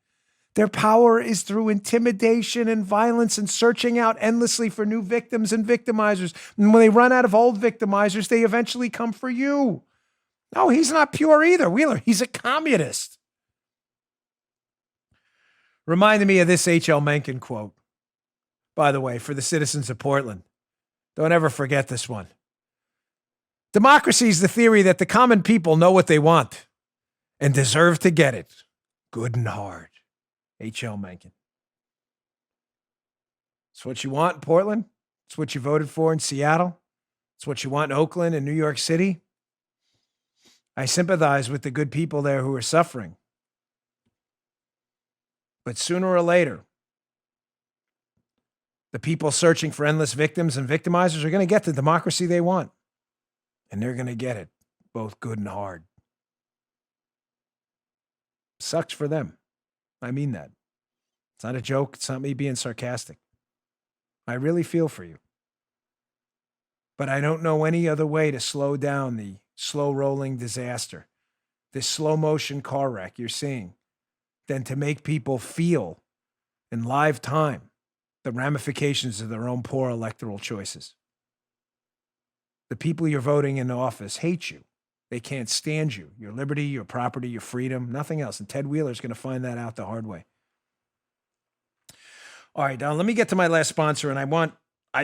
Their power is through intimidation and violence and searching out endlessly for new victims and victimizers. And when they run out of old victimizers, they eventually come for you. No, he's not pure either, Wheeler. He's a communist. Reminded me of this H.L. Mencken quote, by the way, for the citizens of Portland. Don't ever forget this one. Democracy is the theory that the common people know what they want and deserve to get it. Good and hard. H.L. Mencken. It's what you want in Portland. It's what you voted for in Seattle. It's what you want in Oakland and New York City. I sympathize with the good people there who are suffering. But sooner or later, the people searching for endless victims and victimizers are going to get the democracy they want. And they're going to get it, both good and hard. Sucks for them. I mean that. It's not a joke. It's not me being sarcastic. I really feel for you. But I don't know any other way to slow down the slow-rolling disaster, this slow-motion car wreck you're seeing, than to make people feel in live time the ramifications of their own poor electoral choices. The people you're voting into office hate you. They can't stand you, your liberty, your property, your freedom, nothing else. And Ted Wheeler's going to find that out the hard way. All right, Don, let me get to my last sponsor, and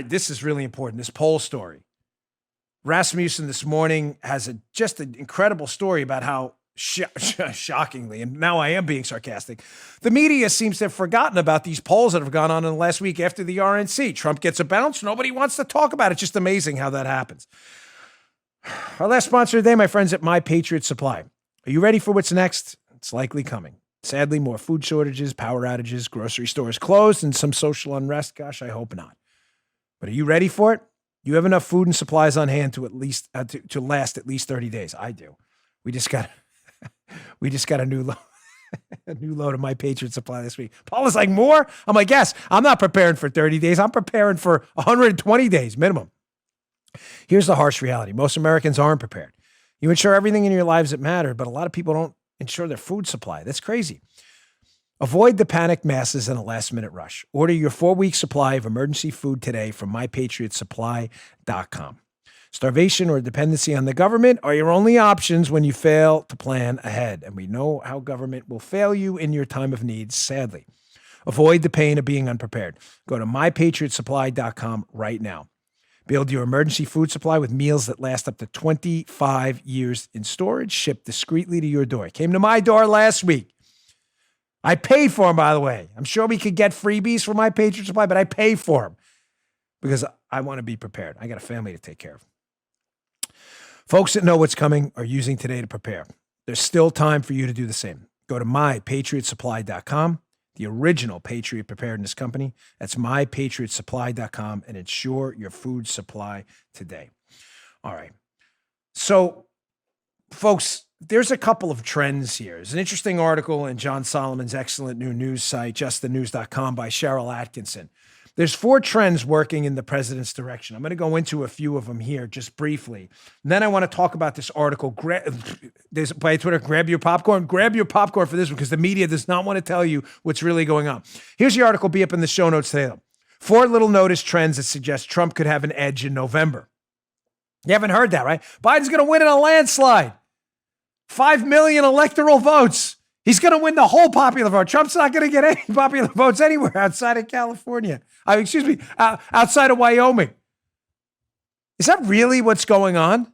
this is really important, this poll story. Rasmussen this morning has just an incredible story about how shockingly, and now I am being sarcastic, the media seems to have forgotten about these polls that have gone on in the last week after the RNC. Trump gets a bounce. Nobody wants to talk about it. It's just amazing how that happens. Our last sponsor today, my friends at My Patriot Supply. Are you ready for what's next? It's likely coming. Sadly, more food shortages, power outages, grocery stores closed, and some social unrest. Gosh, I hope not. But are you ready for it? You have enough food and supplies on hand to at least to last at least 30 days. I do. We just got a new load of My Patriot Supply this week. Paul is like, more? I'm like, yes, I'm not preparing for 30 days. I'm preparing for 120 days minimum. Here's the harsh reality. Most Americans aren't prepared. You insure everything in your lives that matter, but a lot of people don't insure their food supply. That's crazy. Avoid the panicked masses and a last-minute rush. Order your 4-week supply of emergency food today from mypatriotsupply.com. Starvation or dependency on the government are your only options when you fail to plan ahead. And we know how government will fail you in your time of need, sadly. Avoid the pain of being unprepared. Go to mypatriotsupply.com right now. Build your emergency food supply with meals that last up to 25 years in storage, shipped discreetly to your door. It came to my door last week. I paid for them, by the way. I'm sure we could get freebies for My Patriot Supply, but I pay for them because I want to be prepared. I got a family to take care of. Folks that know what's coming are using today to prepare. There's still time for you to do the same. Go to mypatriotsupply.com, the original Patriot Preparedness Company. That's mypatriotsupply.com, and ensure your food supply today. All right. So, folks, there's a couple of trends here. There's an interesting article in John Solomon's excellent new news site, justthenews.com, by Cheryl Atkinson. There's 4 trends working in the president's direction. I'm going to go into a few of them here just briefly. And then I want to talk about this article. There's by Twitter, grab your popcorn. Grab your popcorn for this one because the media does not want to tell you what's really going on. Here's the article. Be up in the show notes today, though. 4 little notice trends that suggest Trump could have an edge in November. You haven't heard that, right? Biden's going to win in a landslide. 5 million electoral votes. He's going to win the whole popular vote. Trump's not going to get any popular votes anywhere outside of California. Outside of Wyoming. Is that really what's going on?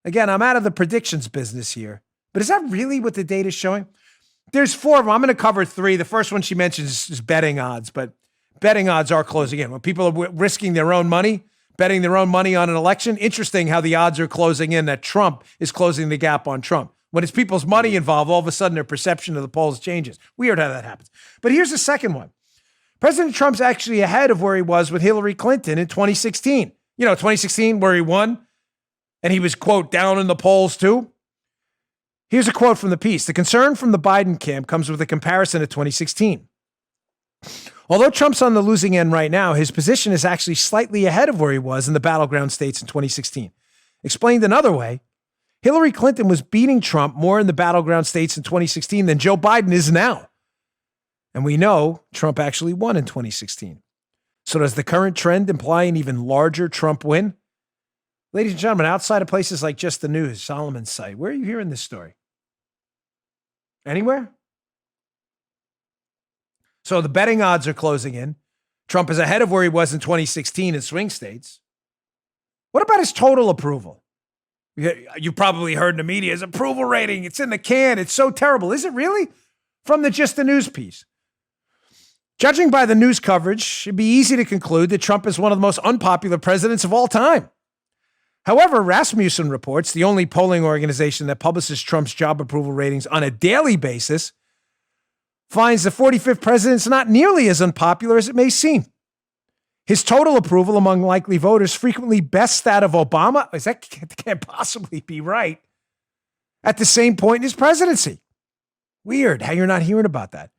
Again, I'm out of the predictions business here, but is that really what the data is showing? There's 4 of them. I'm going to cover 3. The first one she mentions is betting odds, but betting odds are closing in. When people are risking their own money, betting their own money on an election, interesting how the odds are closing in that Trump is closing the gap on Trump. When it's people's money involved, all of a sudden their perception of the polls changes. Weird how that happens. But here's the second one. President Trump's actually ahead of where he was with Hillary Clinton in 2016. 2016 where he won and he was, quote, down in the polls too. Here's a quote from the piece. The concern from the Biden camp comes with a comparison to 2016. Although Trump's on the losing end right now, his position is actually slightly ahead of where he was in the battleground states in 2016. Explained another way, Hillary Clinton was beating Trump more in the battleground states in 2016 than Joe Biden is now. And we know Trump actually won in 2016. So does the current trend imply an even larger Trump win? Ladies and gentlemen, outside of places like Just the News, Solomon's site, where are you hearing this story? Anywhere? So the betting odds are closing in. Trump is ahead of where he was in 2016 in swing states. What about his total approval? You probably heard in the media, his approval rating, it's in the can. It's so terrible. Is it really? From the Just the News piece. Judging by the news coverage, it'd be easy to conclude that Trump is one of the most unpopular presidents of all time. However, Rasmussen reports, the only polling organization that publishes Trump's job approval ratings on a daily basis, finds the 45th president's not nearly as unpopular as it may seem. His total approval among likely voters frequently bests that of Obama. That can't possibly be right. At the same point in his presidency. Weird how you're not hearing about that.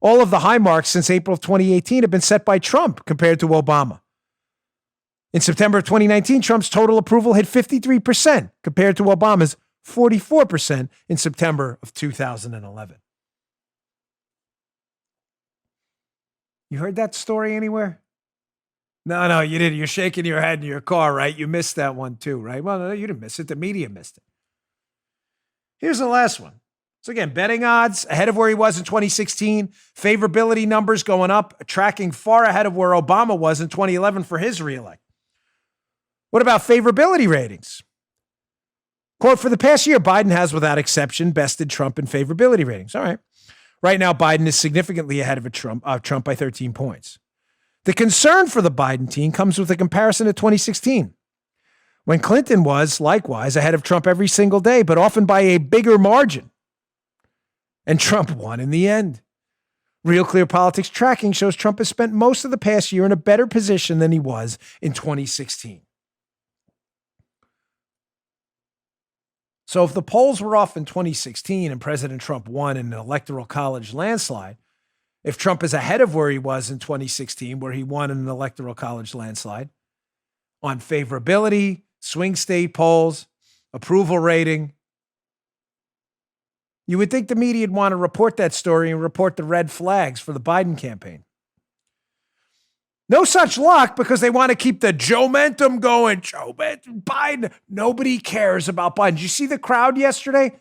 All of the high marks since April of 2018 have been set by Trump compared to Obama. In September of 2019, Trump's total approval hit 53% compared to Obama's 44% in September of 2011. You heard that story anywhere? No, you didn't. You're shaking your head in your car, right? You missed that one too, right? Well, no, you didn't miss it. The media missed it. Here's the last one. So again, betting odds ahead of where he was in 2016, favorability numbers going up, tracking far ahead of where Obama was in 2011 for his reelect. What about favorability ratings? Quote, for the past year, Biden has, without exception, bested Trump in favorability ratings. All right. Right now, Biden is significantly ahead of Trump by 13 points. The concern for the Biden team comes with a comparison to 2016, when Clinton was, likewise, ahead of Trump every single day, but often by a bigger margin. And Trump won in the end. Real Clear Politics tracking shows Trump has spent most of the past year in a better position than he was in 2016. So if the polls were off in 2016 and President Trump won in an electoral college landslide, if Trump is ahead of where he was in 2016, where he won in an electoral college landslide, on favorability, swing state polls, approval rating, you would think the media would want to report that story and report the red flags for the Biden campaign. No such luck because they want to keep the Joe-mentum going. Biden. Nobody cares about Biden. Did you see the crowd yesterday?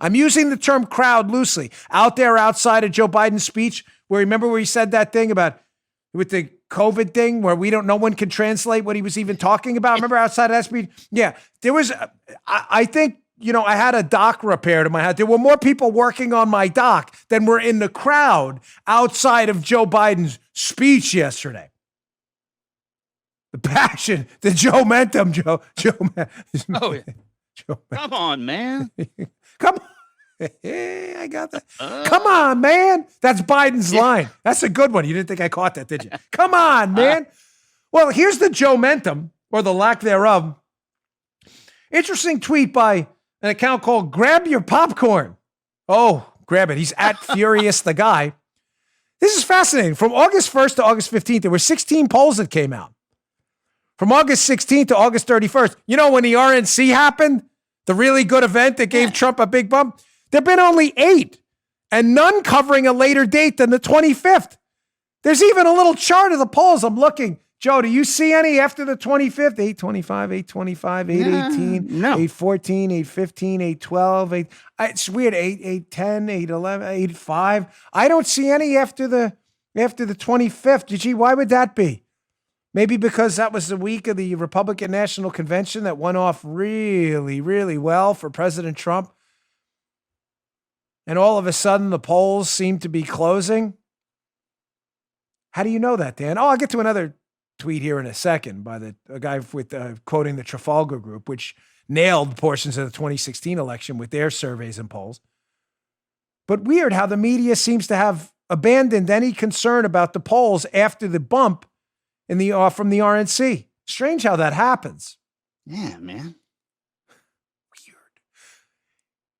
I'm using the term crowd loosely. Out there outside of Joe Biden's speech, where he said that thing about with the COVID thing where no one can translate what he was even talking about. Remember outside of that speech? Yeah, there was, I think, I had a dock repaired in my house. There were more people working on my dock than were in the crowd outside of Joe Biden's speech yesterday. The passion, the Joe-mentum, Joe. Oh, yeah. Come on, man. Come on. Hey, I got that. Come on, man. That's Biden's line. That's a good one. You didn't think I caught that, did you? Come on, man. Well, here's the Joe-mentum, or the lack thereof. Interesting tweet by an account called Grab Your Popcorn. Oh, grab it. He's at Furious the Guy. This is fascinating. From August 1st to August 15th, there were 16 polls that came out. From August 16th to August 31st, when the RNC happened, the really good event that gave Trump a big bump, there have been only 8, and none covering a later date than the 25th. There's even a little chart of the polls. I'm looking. Joe, do you see any after the 25th? 825, 825, 818, No. 814, 815, 812, 8. It's weird. 810, 811, 85. I don't see any after the 25th. Gee, why would that be? Maybe because that was the week of the Republican National Convention that went off really, really well for President Trump. And all of a sudden, the polls seem to be closing. How do you know that, Dan? Oh, I'll get to another tweet here in a second by a guy with quoting the Trafalgar Group, which nailed portions of the 2016 election with their surveys and polls. But weird how the media seems to have abandoned any concern about the polls after the bump in the from the RNC. Strange how that happens. Yeah, man. Weird.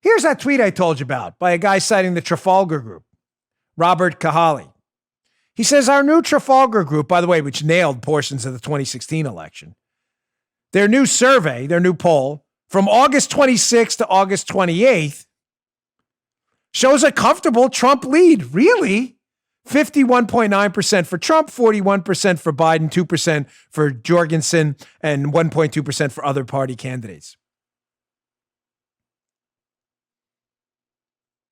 Here's that tweet I told you about by a guy citing the Trafalgar Group, Robert Kahali. He says, our new Trafalgar Group, by the way, which nailed portions of the 2016 election, their new survey, their new poll from August 26th to August 28th shows a comfortable Trump lead. Really? 51.9% for Trump, 41% for Biden, 2% for Jorgensen, and 1.2% for other party candidates.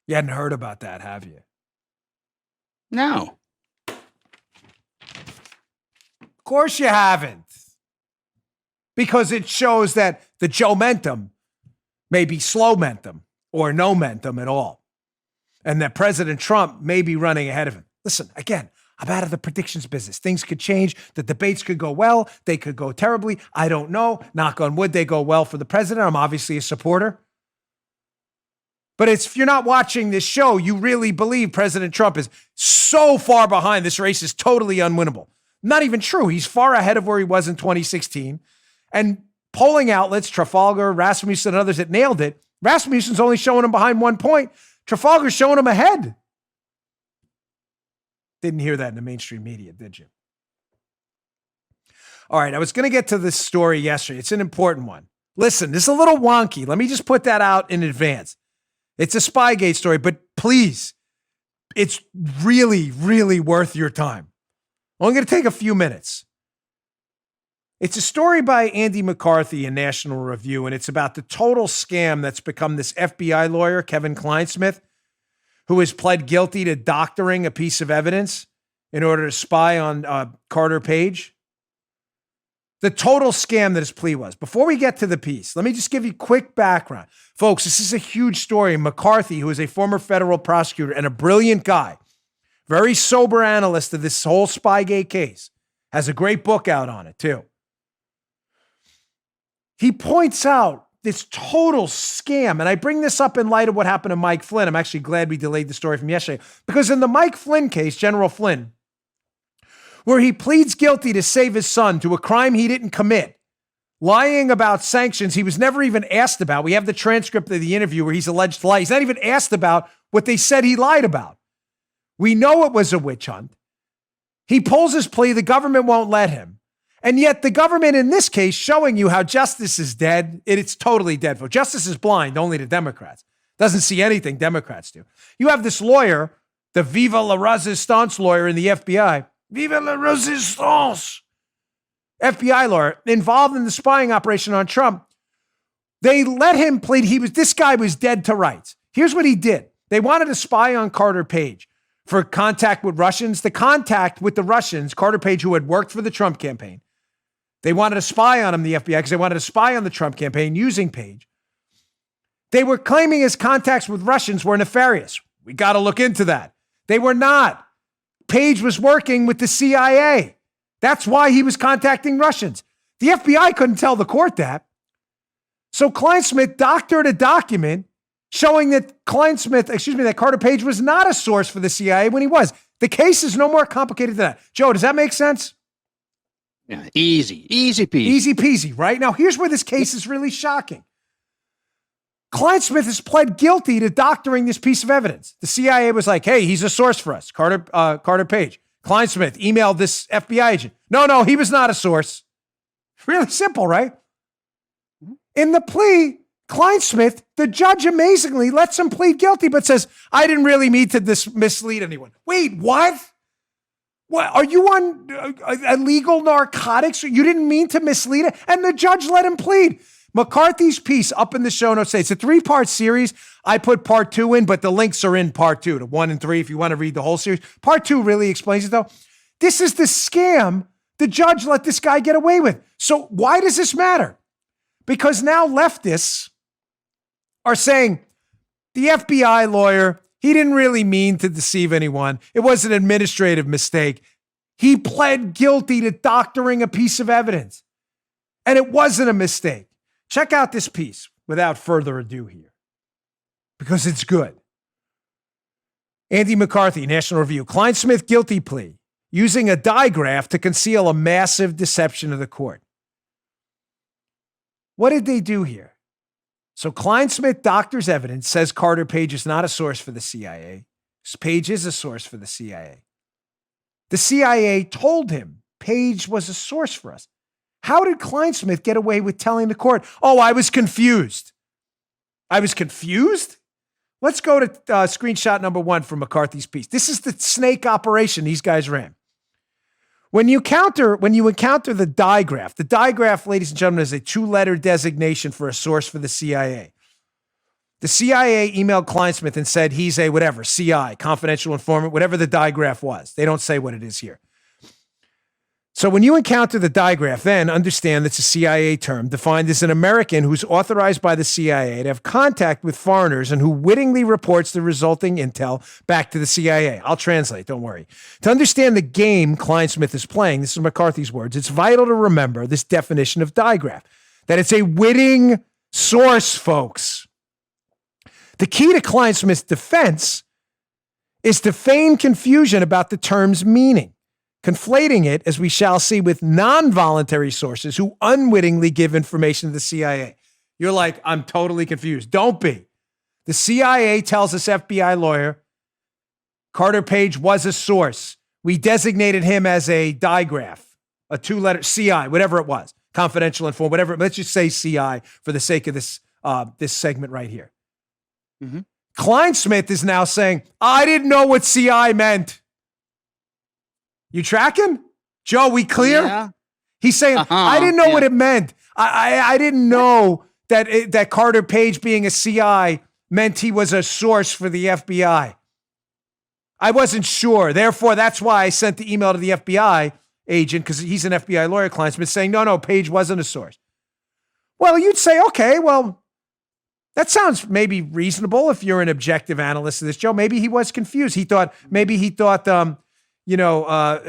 You hadn't heard about that, have you? No. Of course you haven't. Because it shows that the Joe-mentum may be slow-mentum or no mentum at all. And that President Trump may be running ahead of him. Listen, again, I'm out of the predictions business. Things could change. The debates could go well. They could go terribly. I don't know. Knock on wood, they go well for the president. I'm obviously a supporter. But if you're not watching this show, you really believe President Trump is so far behind. This race is totally unwinnable. Not even true. He's far ahead of where he was in 2016. And polling outlets, Trafalgar, Rasmussen, and others that nailed it, Rasmussen's only showing him behind 1 point. Trafalgar's showing him ahead. Didn't hear that in the mainstream media, did you? All right, I was going to get to this story yesterday. It's an important one. Listen, this is a little wonky. Let me just put that out in advance. It's a Spygate story, but please, it's really, really worth your time. I'm going to take a few minutes. It's a story by Andy McCarthy in National Review, and it's about the total scam that's become this FBI lawyer, Kevin Kleinsmith, who has pled guilty to doctoring a piece of evidence in order to spy on Carter Page. The total scam that his plea was. Before we get to the piece, let me just give you quick background. Folks, this is a huge story. McCarthy, who is a former federal prosecutor and a brilliant guy, very sober analyst of this whole Spygate case, has a great book out on it too. He points out this total scam, and I bring this up in light of what happened to Mike Flynn. I'm actually glad we delayed the story from yesterday, because in the Mike Flynn case, General Flynn, where he pleads guilty to save his son to a crime he didn't commit, lying about sanctions he was never even asked about. We have the transcript of the interview where he's alleged to lie. He's not even asked about what they said he lied about. We know it was a witch hunt. He pulls his plea. The government won't let him. And yet the government in this case showing you how justice is dead. It's totally dead. For justice is blind only to Democrats. Doesn't see anything Democrats do. You have this lawyer, the Viva la Resistance lawyer in the FBI. Viva la Resistance! FBI lawyer involved in the spying operation on Trump. They let him plead. This guy was dead to rights. Here's what he did. They wanted to spy on Carter Page for contact with Russians. The contact with the Russians, Carter Page, who had worked for the Trump campaign. They wanted to spy on him, the FBI, because they wanted to spy on the Trump campaign using Page. They were claiming his contacts with Russians were nefarious. We got to look into that. They were not. Page was working with the CIA. That's why he was contacting Russians. The FBI couldn't tell the court that. So Kleinsmith doctored a document showing that that Carter Page was not a source for the CIA when he was. The case is no more complicated than that. Joe, does that make sense? Yeah, easy peasy. Easy peasy, right? Now, here's where this case is really shocking. Kleinsmith has pled guilty to doctoring this piece of evidence. The CIA was like, hey, he's a source for us, Carter Page. Kleinsmith emailed this FBI agent. No, he was not a source. Really simple, right? In the plea, Kleinsmith, the judge amazingly lets him plead guilty, but says, I didn't really mean to mislead anyone. Wait, what? What, are you on illegal narcotics? You didn't mean to mislead it. And the judge let him plead. McCarthy's piece up in the show notes say it's a 3-part series. I put part 2 in, but the links are in part 2 to 1 and 3 if you want to read the whole series. Part 2 really explains it though. This is the scam the judge let this guy get away with. So why does this matter? Because now leftists are saying the FBI lawyer, he didn't really mean to deceive anyone. It was an administrative mistake. He pled guilty to doctoring a piece of evidence. And it wasn't a mistake. Check out this piece without further ado here, because it's good. Andy McCarthy, National Review. Klein-Smith guilty plea using a digraph to conceal a massive deception of the court. What did they do here? So Klein-Smith doctors evidence, says Carter Page is not a source for the CIA. Page is a source for the CIA. The CIA told him Page was a source for us. How did Klein-Smith get away with telling the court, oh, I was confused? I was confused? Let's go to screenshot number 1 from McCarthy's piece. This is the snake operation these guys ran. When you encounter the digraph, ladies and gentlemen, is a 2-letter designation for a source for the CIA. The CIA emailed Klein-Smith and said he's a whatever, CI, confidential informant, whatever the digraph was. They don't say what it is here. So when you encounter the digraph, then understand it's a CIA term defined as an American who's authorized by the CIA to have contact with foreigners and who wittingly reports the resulting intel back to the CIA. I'll translate, don't worry. To understand the game Klein-Smith is playing, this is McCarthy's words, it's vital to remember this definition of digraph, that it's a witting source, folks. The key to Klein-Smith's defense is to feign confusion about the term's meaning, conflating it, as we shall see, with non-voluntary sources who unwittingly give information to the CIA. You're like, I'm totally confused. Don't be. The CIA tells this FBI lawyer, Carter Page was a source. We designated him as a digraph, a 2-letter CI, whatever it was, confidential informant, whatever. Let's just say CI for the sake of this segment right here. Mm-hmm. Klein-Smith is now saying, I didn't know what CI meant. You tracking? Joe, we clear? Yeah. He's saying, I didn't know what it meant. I didn't know that Carter Page being a CI meant he was a source for the FBI. I wasn't sure. Therefore, that's why I sent the email to the FBI agent, because he's an FBI lawyer, Klein-Smith, saying, no, Page wasn't a source. Well, you'd say, okay, well, that sounds maybe reasonable if you're an objective analyst of this, Joe. Maybe he was confused. He thought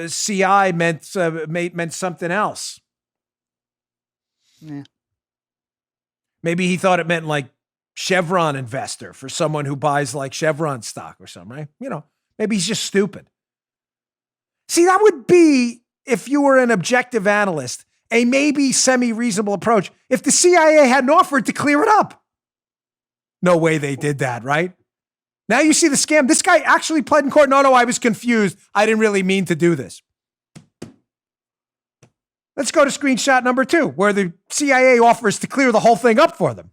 CI meant something else. Yeah. Maybe he thought it meant like Chevron investor for someone who buys like Chevron stock or something, right? Maybe he's just stupid. See, that would be, if you were an objective analyst, a maybe semi-reasonable approach if the CIA hadn't offered to clear it up. No way they did that, right? Now you see the scam. This guy actually pled in court. No, I was confused. I didn't really mean to do this. Let's go to screenshot number 2, where the CIA offers to clear the whole thing up for them.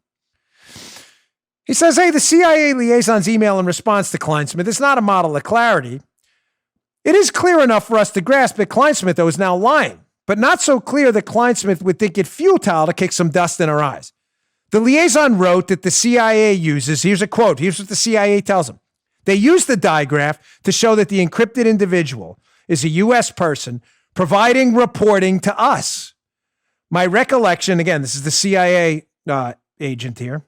He says, hey, the CIA liaison's email in response to Klein-Smith is not a model of clarity. It is clear enough for us to grasp that Klein-Smith, though, is now lying, but not so clear that Klein-Smith would think it futile to kick some dust in our eyes. The liaison wrote that the CIA uses, here's a quote, here's what the CIA tells them. They use the digraph to show that the encrypted individual is a U.S. person providing reporting to us. My recollection, again, this is the CIA agent here,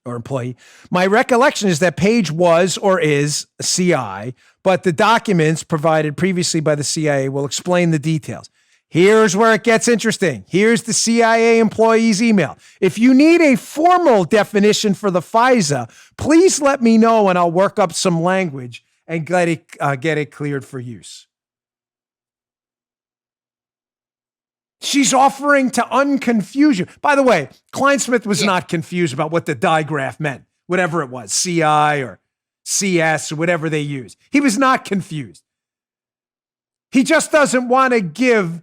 or employee. My recollection is that Page was or is a CI, but the documents provided previously by the CIA will explain the details. Here's where it gets interesting. Here's the CIA employee's email. If you need a formal definition for the FISA, please let me know and I'll work up some language and get it cleared for use. She's offering to unconfuse you. By the way, Klein-Smith was not confused about what the digraph meant, whatever it was, CI or CS or whatever they use. He was not confused. He just doesn't want to give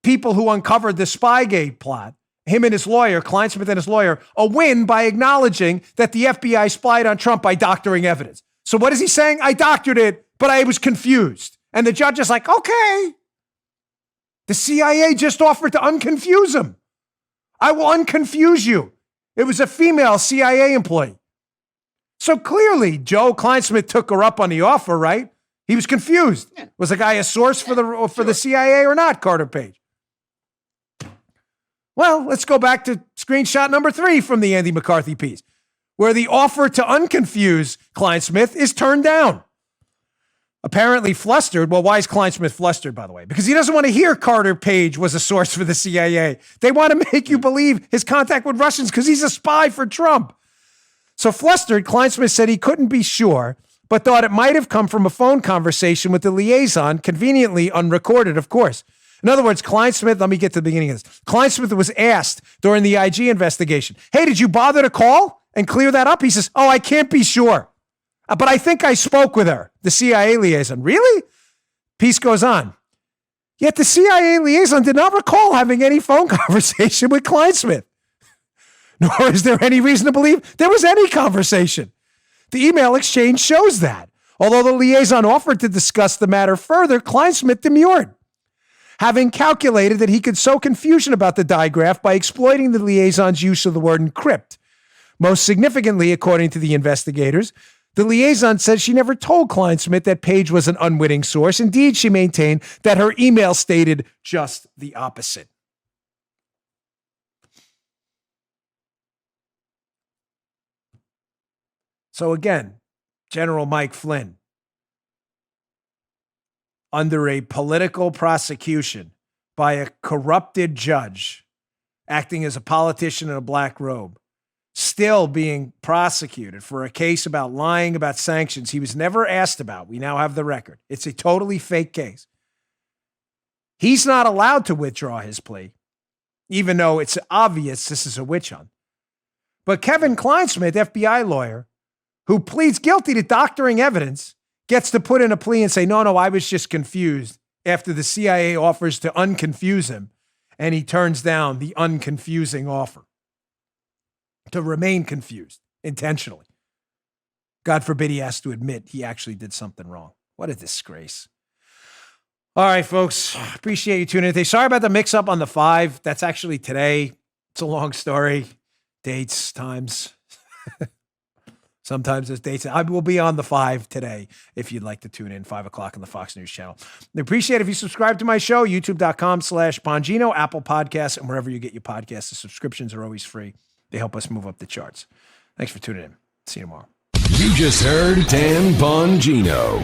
people who uncovered the Spygate plot, him and his lawyer, Klein-Smith and his lawyer, a win by acknowledging that the FBI spied on Trump by doctoring evidence. So what is he saying? I doctored it, but I was confused. And the judge is like, okay. The CIA just offered to unconfuse him. I will unconfuse you. It was a female CIA employee. So clearly, Joe Kleinsmith took her up on the offer, right? He was confused. Yeah. Was the guy a source for the CIA or not, Carter Page? Well, let's go back to screenshot number 3 from the Andy McCarthy piece, where the offer to unconfuse Kleinsmith is turned down. Apparently flustered. Well, why is Kleinsmith flustered, by the way? Because he doesn't want to hear Carter Page was a source for the CIA. They want to make you believe his contact with Russians because he's a spy for Trump. So flustered, Kleinsmith said he couldn't be sure, but thought it might have come from a phone conversation with the liaison, conveniently unrecorded, of course. In other words, Kleinsmith, let me get to the beginning of this. Kleinsmith was asked during the IG investigation, hey, did you bother to call and clear that up? He says, oh, I can't be sure. But I think I spoke with her, the CIA liaison. Really? Piece goes on. Yet the CIA liaison did not recall having any phone conversation with Kleinsmith. Nor is there any reason to believe there was any conversation. The email exchange shows that. Although the liaison offered to discuss the matter further, Kleinsmith demurred, having calculated that he could sow confusion about the digraph by exploiting the liaison's use of the word encrypt. Most significantly, according to the investigators, the liaison said she never told Kleinsmith that Page was an unwitting source. Indeed, she maintained that her email stated just the opposite. So again, General Mike Flynn, under a political prosecution by a corrupted judge, acting as a politician in a black robe, still being prosecuted for a case about lying about sanctions he was never asked about. We now have the record. It's a totally fake case. He's not allowed to withdraw his plea, even though it's obvious this is a witch hunt. But Kevin Kleinsmith, FBI lawyer, who pleads guilty to doctoring evidence, gets to put in a plea and say, no, I was just confused, after the CIA offers to unconfuse him, and he turns down the unconfusing offer to remain confused intentionally. God forbid he has to admit he actually did something wrong. What a disgrace. All right, folks, appreciate you tuning in today. Sorry about the mix-up on the 5. That's actually today. It's a long story. Dates, times. Sometimes there's dates. I will be on the 5 today if you'd like to tune in, 5 o'clock on the Fox News channel. I appreciate it if you subscribe to my show, youtube.com/Bongino, Apple Podcasts, and wherever you get your podcasts. The subscriptions are always free. They help us move up the charts. Thanks for tuning in. See you tomorrow. You just heard Dan Bongino.